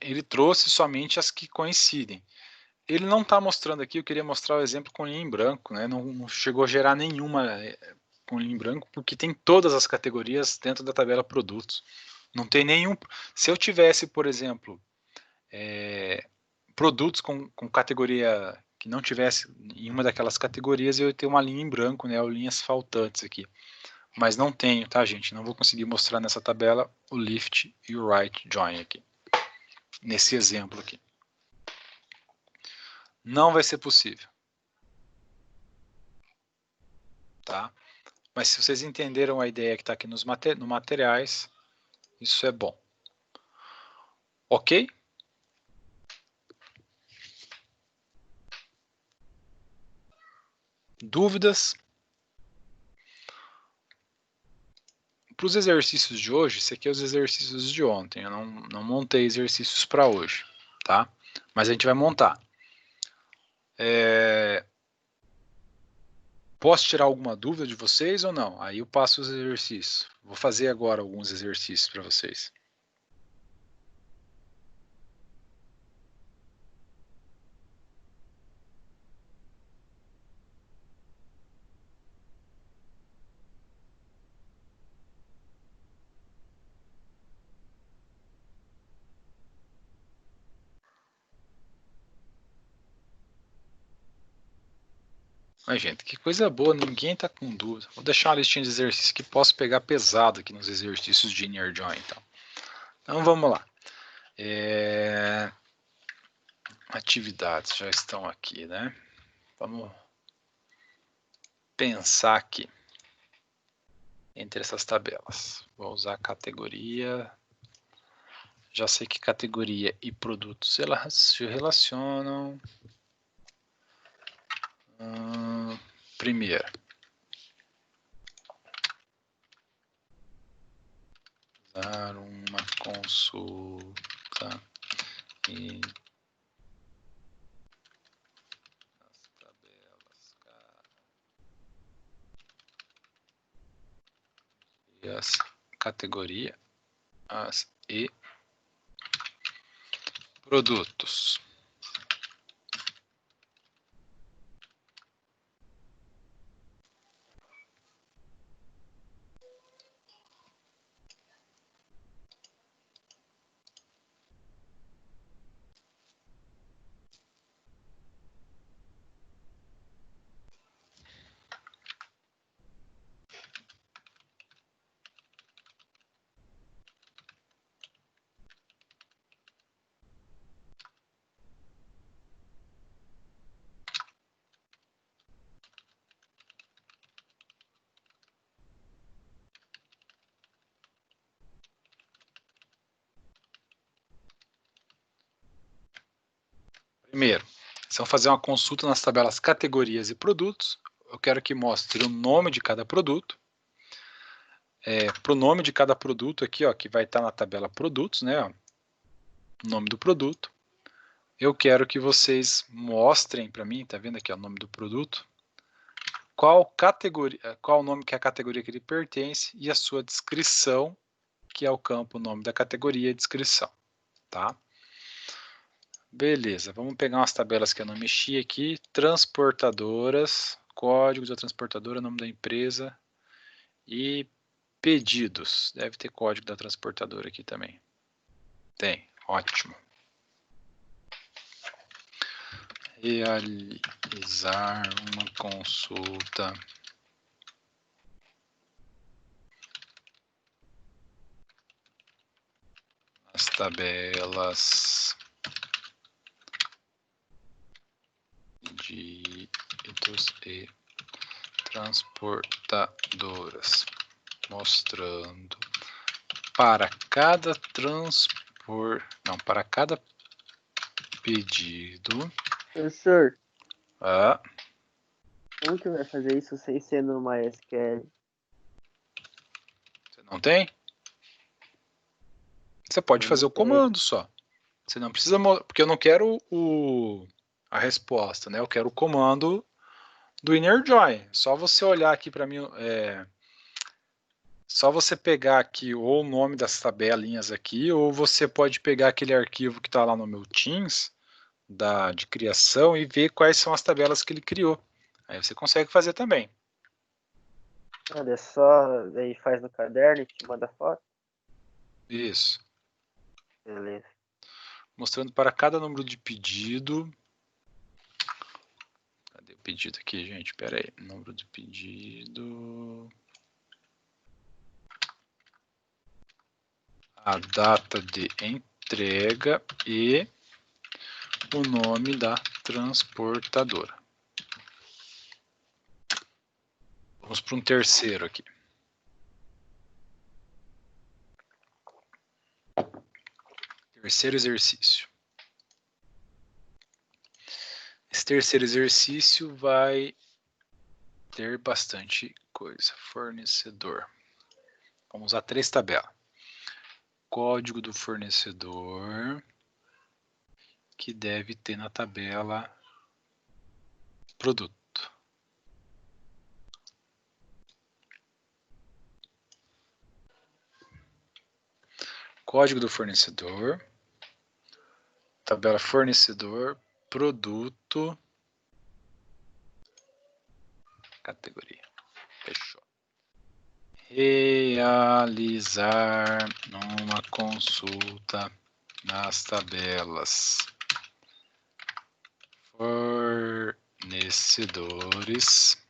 ele trouxe somente as que coincidem. Ele não está mostrando aqui, eu queria mostrar o exemplo com linha em branco, né? Não chegou a gerar nenhuma com linha em branco, porque tem todas as categorias dentro da tabela produtos. Não tem nenhum. Se eu tivesse, por exemplo, produtos com categoria que não tivesse em uma daquelas categorias, eu ia ter uma linha em branco, né? Ou linhas faltantes aqui. Mas não tenho, tá, gente? Não vou conseguir mostrar nessa tabela o lift e o right join aqui. Nesse exemplo aqui. Não vai ser possível. Tá? Mas se vocês entenderam a ideia que está aqui no materiais, isso é bom. Ok? Dúvidas? Para os exercícios de hoje, esse aqui é os exercícios de ontem. Eu não montei exercícios para hoje, tá? Mas a gente vai montar. Posso tirar alguma dúvida de vocês ou não? Aí eu passo os exercícios. Vou fazer agora alguns exercícios para vocês. Mas, gente, que coisa boa, ninguém está com dúvida. Vou deixar uma listinha de exercícios que posso pegar pesado aqui nos exercícios de Near Join, então. Então, vamos lá. Atividades já estão aqui, né? Vamos pensar aqui entre essas tabelas. Vou usar categoria. Já sei que categoria e produtos se relacionam. Primeiro. Usar uma consulta e as categorias e produtos. Primeiro, se eu fazer uma consulta nas tabelas categorias e produtos, eu quero que mostre o nome de cada produto, para o nome de cada produto aqui, ó, que vai estar na tabela produtos, né? Ó, o nome do produto. Eu quero que vocês mostrem para mim, tá vendo aqui ó, o nome do produto, qual categoria, qual o nome que é a categoria que ele pertence e a sua descrição, que é o campo nome da categoria e descrição, tá? Beleza, vamos pegar umas tabelas que eu não mexi aqui, transportadoras, código da transportadora, nome da empresa e pedidos. Deve ter código da transportadora aqui também. Tem, ótimo. Realizar uma consulta nas tabelas pedidos e transportadoras, mostrando para cada para cada pedido. Professor, Ah, como que vai fazer isso sem ser no MySQL? você não tem? Você pode Eu fazer não o tenho. comando só. Você não precisa, porque eu não quero a resposta, né? Eu quero o comando do inner join. Só você olhar aqui para mim, só você pegar aqui ou o nome das tabelinhas aqui, ou você pode pegar aquele arquivo que está lá no meu Teams, de criação, e ver quais são as tabelas que ele criou. Aí você consegue fazer também. Olha só, aí faz no caderno e te manda foto. Isso. Beleza. Mostrando para cada número de pedido. Cadê o pedido aqui, gente? Espera aí. Número de pedido. A data de entrega e o nome da transportadora. Vamos para um terceiro aqui. Terceiro exercício. Esse terceiro exercício vai ter bastante coisa. Fornecedor. Vamos usar 3 tabelas. Código do fornecedor, que deve ter na tabela produto. Código do fornecedor, tabela fornecedor, produto, categoria. Fechou. Realizar uma consulta nas tabelas fornecedores,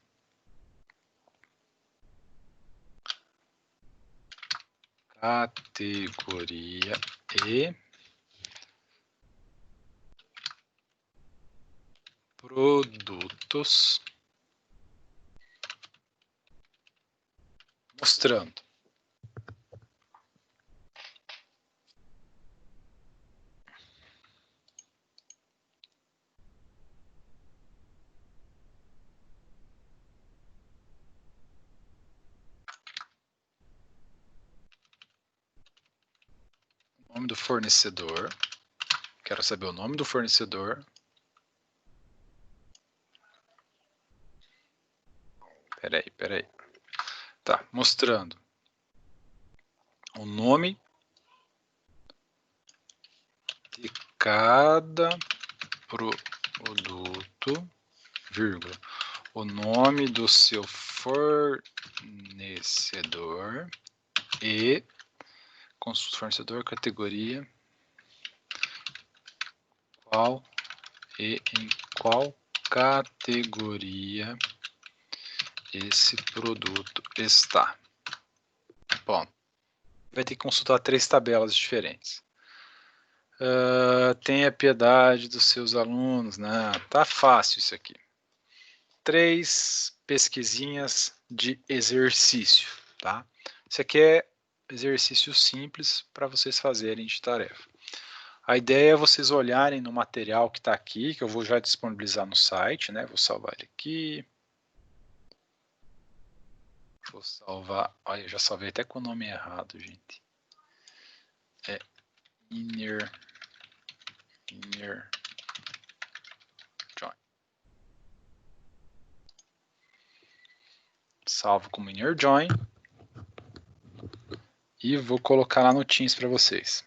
categoria e produtos, mostrando o nome do fornecedor. Quero saber o nome do fornecedor. Peraí. Tá, mostrando o nome de cada produto, vírgula, o nome do seu fornecedor e consulta fornecedor, categoria, qual e em qual categoria esse produto está. Bom, vai ter que consultar 3 tabelas diferentes. Tenha piedade dos seus alunos, né? Tá fácil isso aqui. 3 pesquisinhas de exercício, tá? Isso aqui é exercício simples para vocês fazerem de tarefa. A ideia é vocês olharem no material que está aqui, que eu vou já disponibilizar no site, né? Vou salvar ele aqui. Vou salvar. Olha, eu já salvei até com o nome errado, gente. É inner join. Salvo como inner join. E vou colocar lá no Teams para vocês.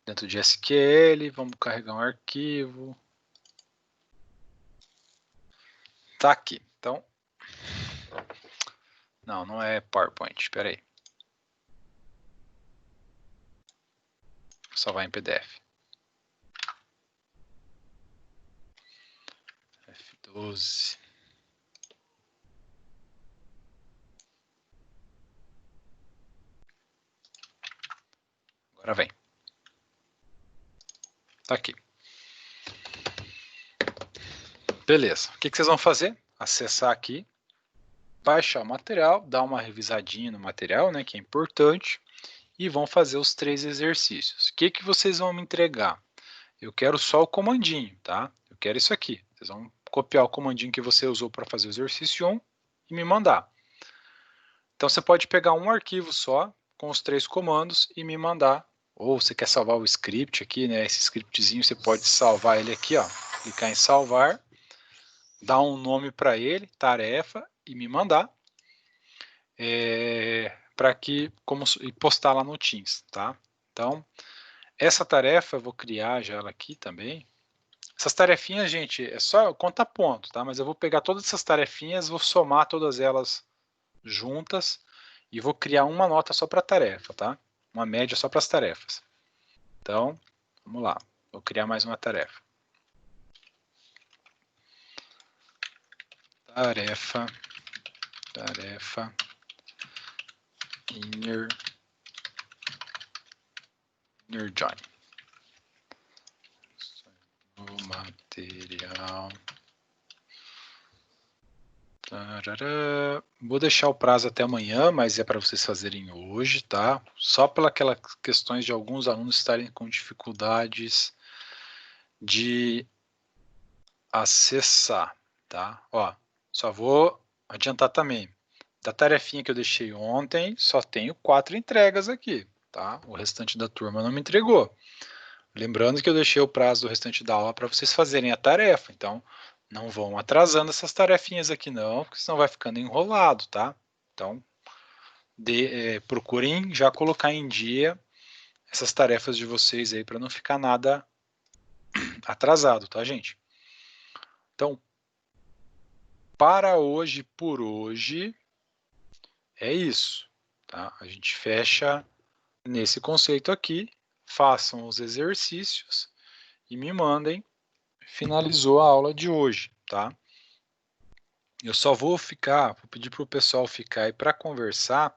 Dentro de SQL, vamos carregar um arquivo. Tá aqui. Então, não é PowerPoint, espera aí. Vou salvar em PDF. F12. Agora vem. Tá aqui. Beleza. O que vocês vão fazer? Acessar aqui, baixar o material, dar uma revisadinha no material, né, que é importante, e vão fazer os 3 exercícios. O que vocês vão me entregar? Eu quero só o comandinho, tá? Eu quero isso aqui. Vocês vão copiar o comandinho que você usou para fazer o exercício 1 e me mandar. Então você pode pegar um arquivo só com os 3 comandos e me mandar. Ou você quer salvar o script aqui, né? Esse scriptzinho você pode salvar ele aqui, ó. Clicar em salvar, dar um nome para ele, tarefa, e me mandar. Para que e postar lá no Teams, tá? Então, essa tarefa eu vou criar já ela aqui também. Essas tarefinhas, gente, é só conta ponto, tá? Mas eu vou pegar todas essas tarefinhas, vou somar todas elas juntas e vou criar uma nota só para a tarefa, tá? Uma média só para as tarefas. Então, vamos lá. Vou criar mais uma tarefa. Tarefa inner join. O material. Tarará. Vou deixar o prazo até amanhã, mas é para vocês fazerem hoje, tá? Só pelas questões de alguns alunos estarem com dificuldades de acessar, tá? Ó, só vou adiantar também. Da tarefinha que eu deixei ontem, só tenho 4 entregas aqui, tá? O restante da turma não me entregou. Lembrando que eu deixei o prazo do restante da aula para vocês fazerem a tarefa, então não vão atrasando essas tarefinhas aqui não, porque senão vai ficando enrolado, tá? Então, procurem já colocar em dia essas tarefas de vocês aí para não ficar nada atrasado, tá, gente? Então, para hoje, por hoje, é isso, tá? A gente fecha nesse conceito aqui, façam os exercícios e me mandem. Finalizou a aula de hoje, tá? Eu só vou pedir para o pessoal ficar aí para conversar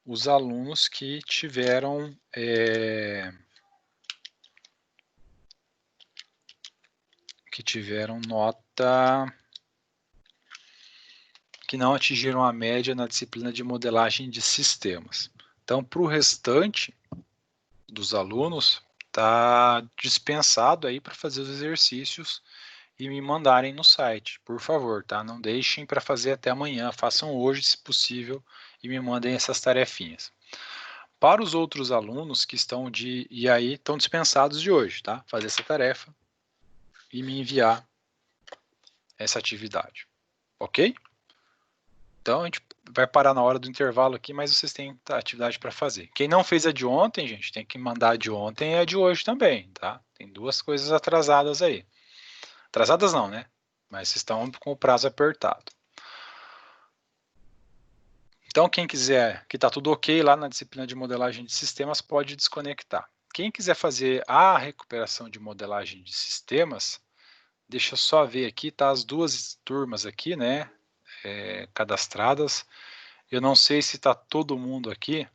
os alunos que tiveram nota que não atingiram a média na disciplina de modelagem de sistemas. Então, para o restante dos alunos, está dispensado aí para fazer os exercícios e me mandarem no site, por favor, tá? Não deixem para fazer até amanhã, façam hoje, se possível, e me mandem essas tarefinhas. Para os outros alunos que estão estão dispensados de hoje, tá? Fazer essa tarefa e me enviar essa atividade, ok? Então a gente vai parar na hora do intervalo aqui, mas vocês têm atividade para fazer. Quem não fez a de ontem, gente, tem que mandar a de ontem e a de hoje também, tá? Tem 2 coisas atrasadas aí. Atrasadas não, né? Mas estão com o prazo apertado. Então, quem quiser, que está tudo ok lá na disciplina de modelagem de sistemas, pode desconectar. Quem quiser fazer a recuperação de modelagem de sistemas, deixa eu só ver aqui, tá? As 2 turmas aqui, né? Cadastradas. Eu não sei se está todo mundo aqui,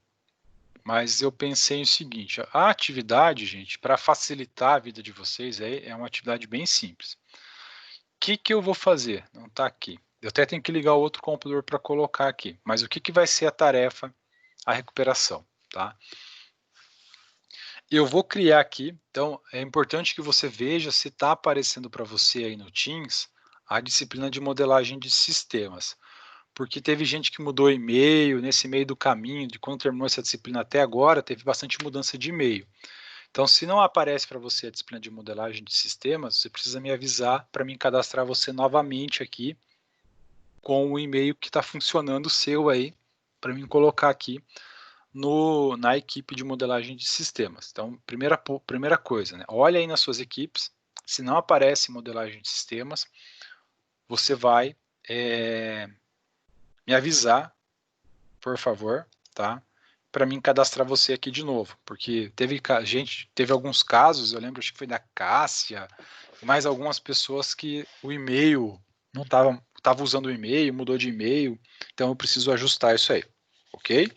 mas eu pensei o seguinte, a atividade, gente, para facilitar a vida de vocês, é uma atividade bem simples. O que eu vou fazer? Não está aqui. Eu até tenho que ligar o outro computador para colocar aqui. Mas o que vai ser a tarefa, a recuperação, tá? Eu vou criar aqui, então é importante que você veja se está aparecendo para você aí no Teams a disciplina de modelagem de sistemas. Porque teve gente que mudou e-mail, nesse meio do caminho, de quando terminou essa disciplina até agora, teve bastante mudança de e-mail. Então, se não aparece para você a disciplina de modelagem de sistemas, você precisa me avisar para mim cadastrar você novamente aqui com o e-mail que está funcionando seu aí, para mim colocar aqui na equipe de modelagem de sistemas. Então, primeira coisa, né? Olha aí nas suas equipes, se não aparece modelagem de sistemas, você vai me avisar, por favor, tá? Para mim cadastrar você aqui de novo, porque teve alguns casos, eu lembro, acho que foi da Cássia, mais algumas pessoas que o e-mail não estava usando o e-mail, mudou de e-mail, então eu preciso ajustar isso aí, ok?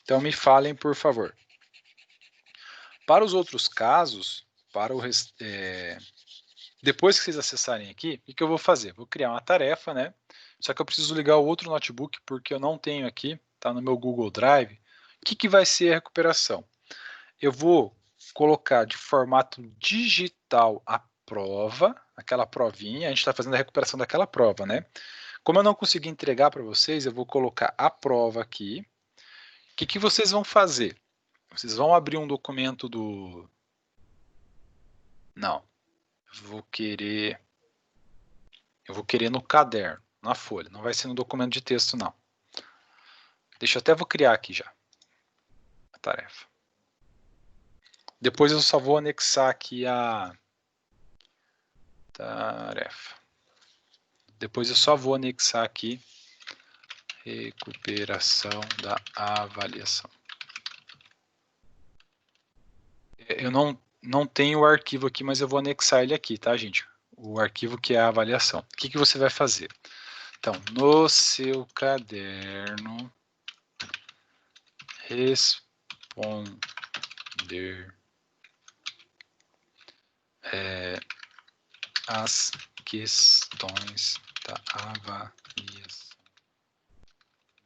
Então me falem, por favor. Para os outros casos, depois que vocês acessarem aqui, o que eu vou fazer? Vou criar uma tarefa, né? Só que eu preciso ligar o outro notebook porque eu não tenho aqui, tá no meu Google Drive. O que vai ser a recuperação? Eu vou colocar de formato digital a prova, aquela provinha, a gente está fazendo a recuperação daquela prova, né? Como eu não consegui entregar para vocês, eu vou colocar a prova aqui. O que vocês vão fazer? Vocês vão abrir um documento do... Não, eu vou querer no caderno, na folha, não vai ser no documento de texto, não. Vou criar aqui já a tarefa. Depois eu só vou anexar aqui a tarefa. Depois eu só vou anexar aqui recuperação da avaliação. Eu não tenho o arquivo aqui, mas eu vou anexar ele aqui, tá, gente? O arquivo que é a avaliação. O que você vai fazer? Então, no seu caderno, responder as questões da avaliação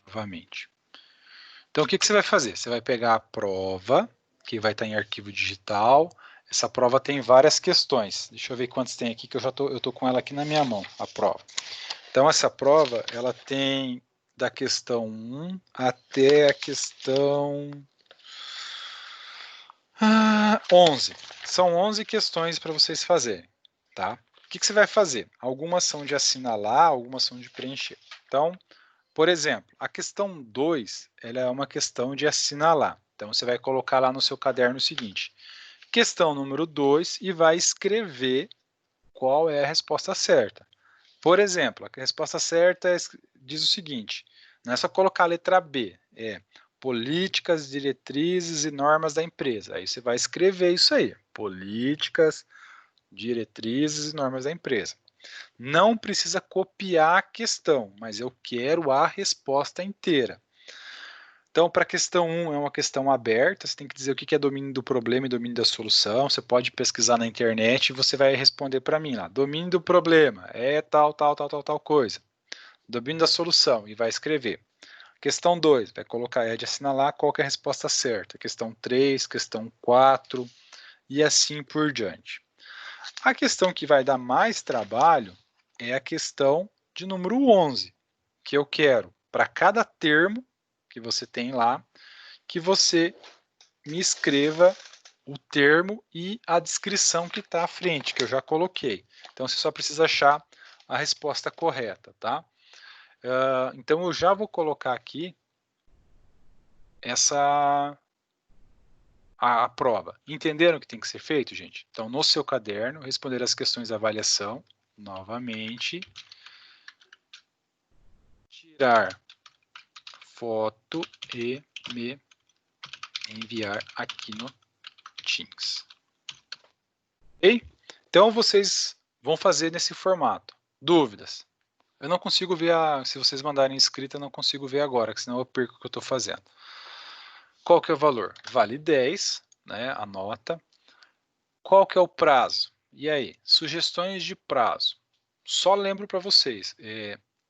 novamente. Então, o que você vai fazer? Você vai pegar a prova, que vai estar em arquivo digital. Essa prova tem várias questões. Deixa eu ver quantas tem aqui, que eu tô com ela aqui na minha mão, a prova. Então, essa prova, ela tem da questão 1 até a questão 11. São 11 questões para vocês fazerem, tá? O que você vai fazer? Algumas são de assinalar, algumas são de preencher. Então, por exemplo, a questão 2, ela é uma questão de assinalar. Então, você vai colocar lá no seu caderno o seguinte, questão número 2, e vai escrever qual é a resposta certa. Por exemplo, a resposta certa diz o seguinte, não é só colocar a letra B, é políticas, diretrizes e normas da empresa. Aí você vai escrever isso aí, políticas, diretrizes e normas da empresa. Não precisa copiar a questão, mas eu quero a resposta inteira. Então, para a questão 1, é uma questão aberta, você tem que dizer o que é domínio do problema e domínio da solução. Você pode pesquisar na internet e você vai responder para mim lá. Domínio do problema é tal coisa. Domínio da solução, e vai escrever. Questão 2, vai colocar de assinalar qual que é a resposta certa. Questão 3, questão 4 e assim por diante. A questão que vai dar mais trabalho é a questão de número 11, que eu quero, para cada termo que você tem lá, que você me escreva o termo e a descrição que está à frente, que eu já coloquei. Então, você só precisa achar a resposta correta, tá? Então, eu já vou colocar aqui a prova. Entenderam o que tem que ser feito, gente? Então, no seu caderno, responder as questões da avaliação, novamente, tirar foto e me enviar aqui no Teams. Ok? Então, vocês vão fazer nesse formato. Dúvidas? Eu não consigo ver, se vocês mandarem escrita, eu não consigo ver agora, que senão eu perco o que eu estou fazendo. Qual que é o valor? Vale 10, né, a nota. Qual que é o prazo? E aí? Sugestões de prazo. Só lembro para vocês,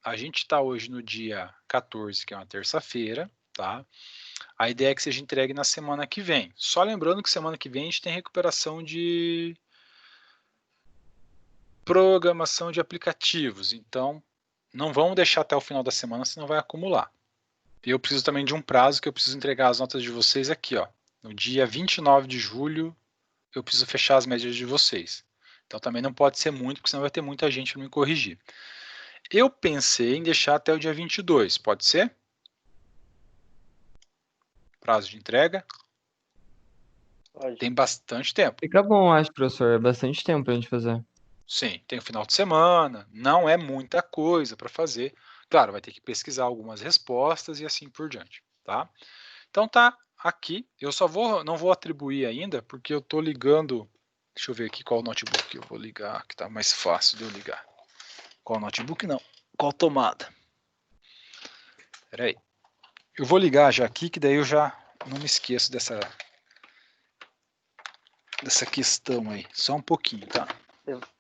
a gente está hoje no dia 14, que é uma terça-feira, tá? A ideia é que seja entregue na semana que vem. Só lembrando que semana que vem a gente tem recuperação de programação de aplicativos. Então, não vamos deixar até o final da semana, senão vai acumular. E eu preciso também de um prazo que eu preciso entregar as notas de vocês aqui, ó. No dia 29 de julho, eu preciso fechar as médias de vocês. Então também não pode ser muito, porque senão vai ter muita gente para me corrigir. Eu pensei em deixar até o dia 22, pode ser? Prazo de entrega. Pode. Tem bastante tempo. Fica bom, acho, professor. É bastante tempo pra gente fazer. Sim, tem o final de semana, não é muita coisa para fazer. Claro, vai ter que pesquisar algumas respostas e assim por diante, tá? Então tá aqui, eu só não vou atribuir ainda, porque eu tô ligando, deixa eu ver aqui qual notebook eu vou ligar, que tá mais fácil de eu ligar. Qual notebook não, qual tomada? Espera aí, eu vou ligar já aqui, que daí eu já não me esqueço dessa questão aí, só um pouquinho, tá?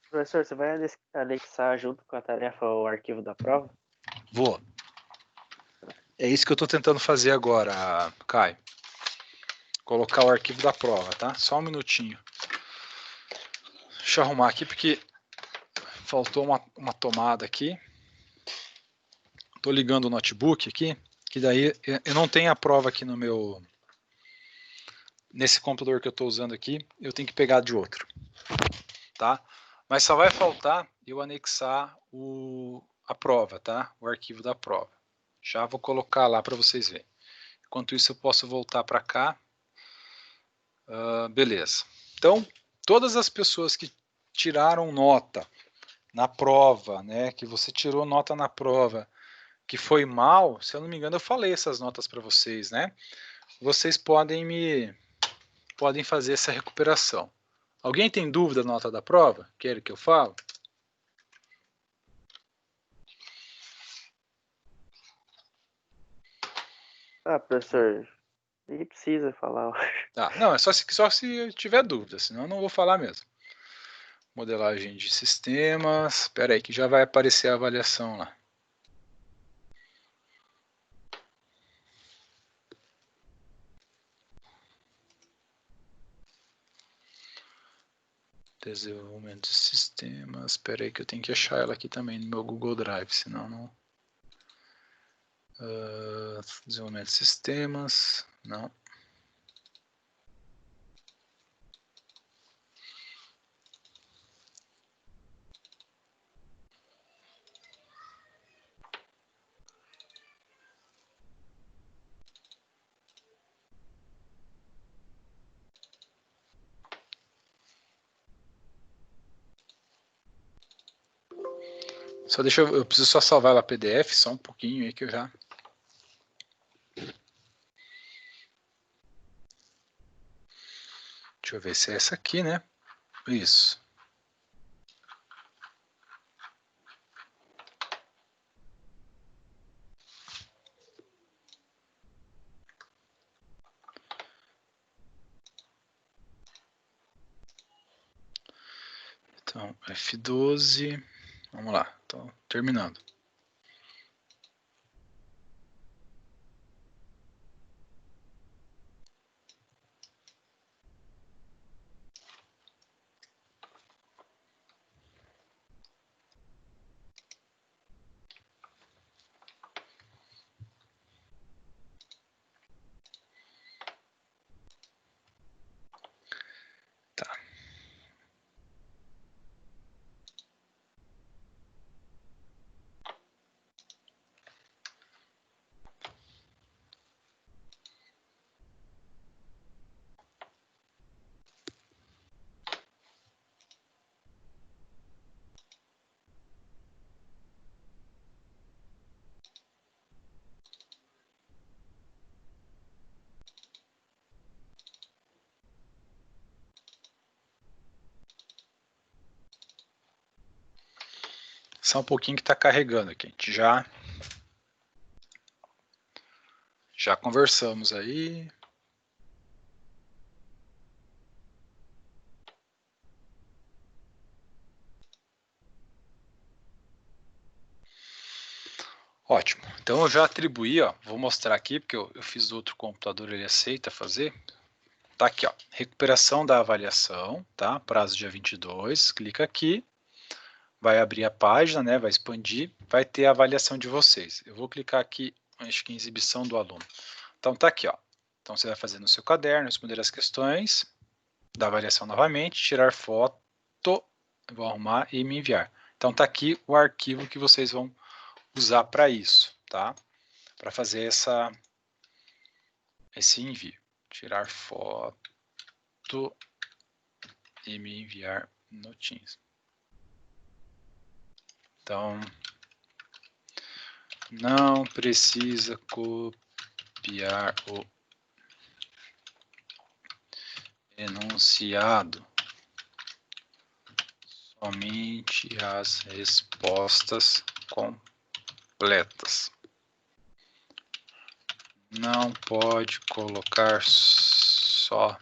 Professor, você vai anexar junto com a tarefa o arquivo da prova? Vou. É isso que eu estou tentando fazer agora, Caio. Colocar o arquivo da prova, tá? Só um minutinho. Deixa eu arrumar aqui, porque faltou uma tomada aqui. Estou ligando o notebook aqui, que daí eu não tenho a prova aqui no meu... Nesse computador que eu estou usando aqui, eu tenho que pegar de outro, tá? Mas só vai faltar eu anexar a prova, tá? O arquivo da prova. Já vou colocar lá para vocês verem. Enquanto isso, eu posso voltar para cá. Beleza. Então, todas as pessoas que tiraram nota na prova, né? Que você tirou nota na prova, que foi mal, se eu não me engano, eu falei essas notas para vocês, né? Vocês podem fazer essa recuperação. Alguém tem dúvida da nota da prova? Quer que eu fale? Ah, professor, nem precisa falar. Tá, não, é só se tiver dúvida, senão eu não vou falar mesmo. Modelagem de sistemas. Espera aí que já vai aparecer a avaliação lá. Desenvolvimento de sistemas. Espera aí que eu tenho que achar ela aqui também no meu Google Drive, senão não... desenvolvimento de sistemas. Não. Só deixa eu preciso só salvar ela PDF, só um pouquinho aí que eu já... Deixa eu ver se é essa aqui, né? Isso. Então, F12. Vamos lá, estou terminando. Tá. Só um pouquinho que está carregando aqui. A gente já conversamos aí. Ótimo. Então eu já atribuí, ó, vou mostrar aqui, porque eu fiz outro computador, ele aceita fazer. Tá aqui, ó, recuperação da avaliação, tá? Prazo dia 22, clica aqui. vai abrir a página, né, vai expandir, vai ter a avaliação de vocês. Eu vou clicar aqui, acho que em exibição do aluno. Então tá aqui, ó. Então você vai fazer no seu caderno, responder as questões da avaliação novamente, tirar foto, vou arrumar e me enviar. Então tá aqui o arquivo que vocês vão usar para isso, tá? Para fazer esse envio. Tirar foto e me enviar no Teams. Então, não precisa copiar o enunciado, somente as respostas completas. Não pode colocar só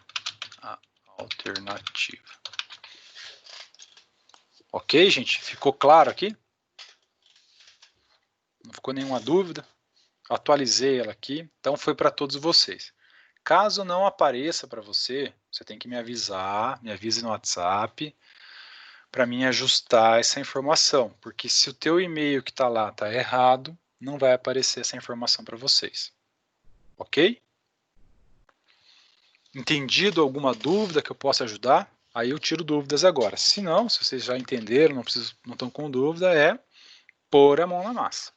a alternativa. Ok, gente? Ficou claro aqui? Não ficou nenhuma dúvida? Atualizei ela aqui, então foi para todos vocês. Caso não apareça para você, você tem que me avisar, me avise no WhatsApp, para mim ajustar essa informação, porque se o teu e-mail que está lá está errado, não vai aparecer essa informação para vocês. Ok? Entendido alguma dúvida que eu possa ajudar? Aí eu tiro dúvidas agora. Se não, se vocês já entenderam, não estão com dúvida, é pôr a mão na massa.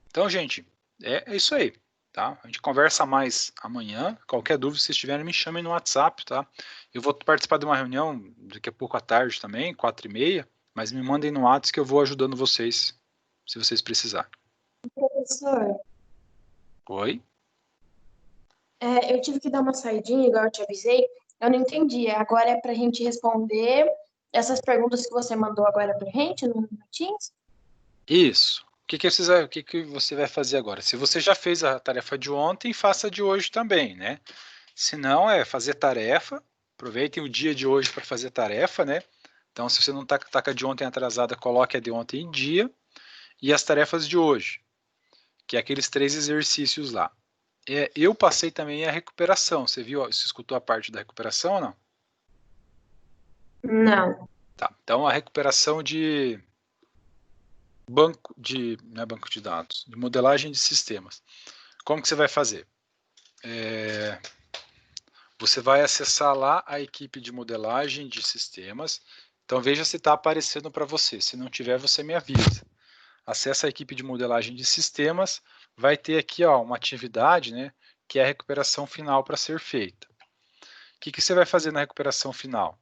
Então, gente, é isso aí, tá? A gente conversa mais amanhã. Qualquer dúvida, se vocês tiverem, me chamem no WhatsApp, tá? Eu vou participar de uma reunião daqui a pouco à tarde também, 4h30, mas me mandem no WhatsApp que eu vou ajudando vocês, se vocês precisarem. Professor, Oi? eu tive que dar uma saidinha, igual eu te avisei. Eu não entendi. Agora é pra gente responder essas perguntas que você mandou agora pra gente no Teams? Isso. O que você vai fazer agora? Se você já fez a tarefa de ontem, faça a de hoje também, né? Se não, é fazer tarefa. Aproveitem o dia de hoje para fazer tarefa, né? Então, se você não está com a de ontem atrasada, coloque a de ontem em dia. E as tarefas de hoje, que é aqueles 3 exercícios lá. Eu passei também a recuperação. Você viu? Você escutou a parte da recuperação ou não? Não. Tá. Então, a recuperação de não é banco de dados, de modelagem de sistemas. Como que você vai fazer? Você vai acessar lá a equipe de modelagem de sistemas. Então veja se está aparecendo para você. Se não tiver, você me avisa. Acesse a equipe de modelagem de sistemas. Vai ter aqui uma atividade, né, que é a recuperação final para ser feita. O que você vai fazer na recuperação final?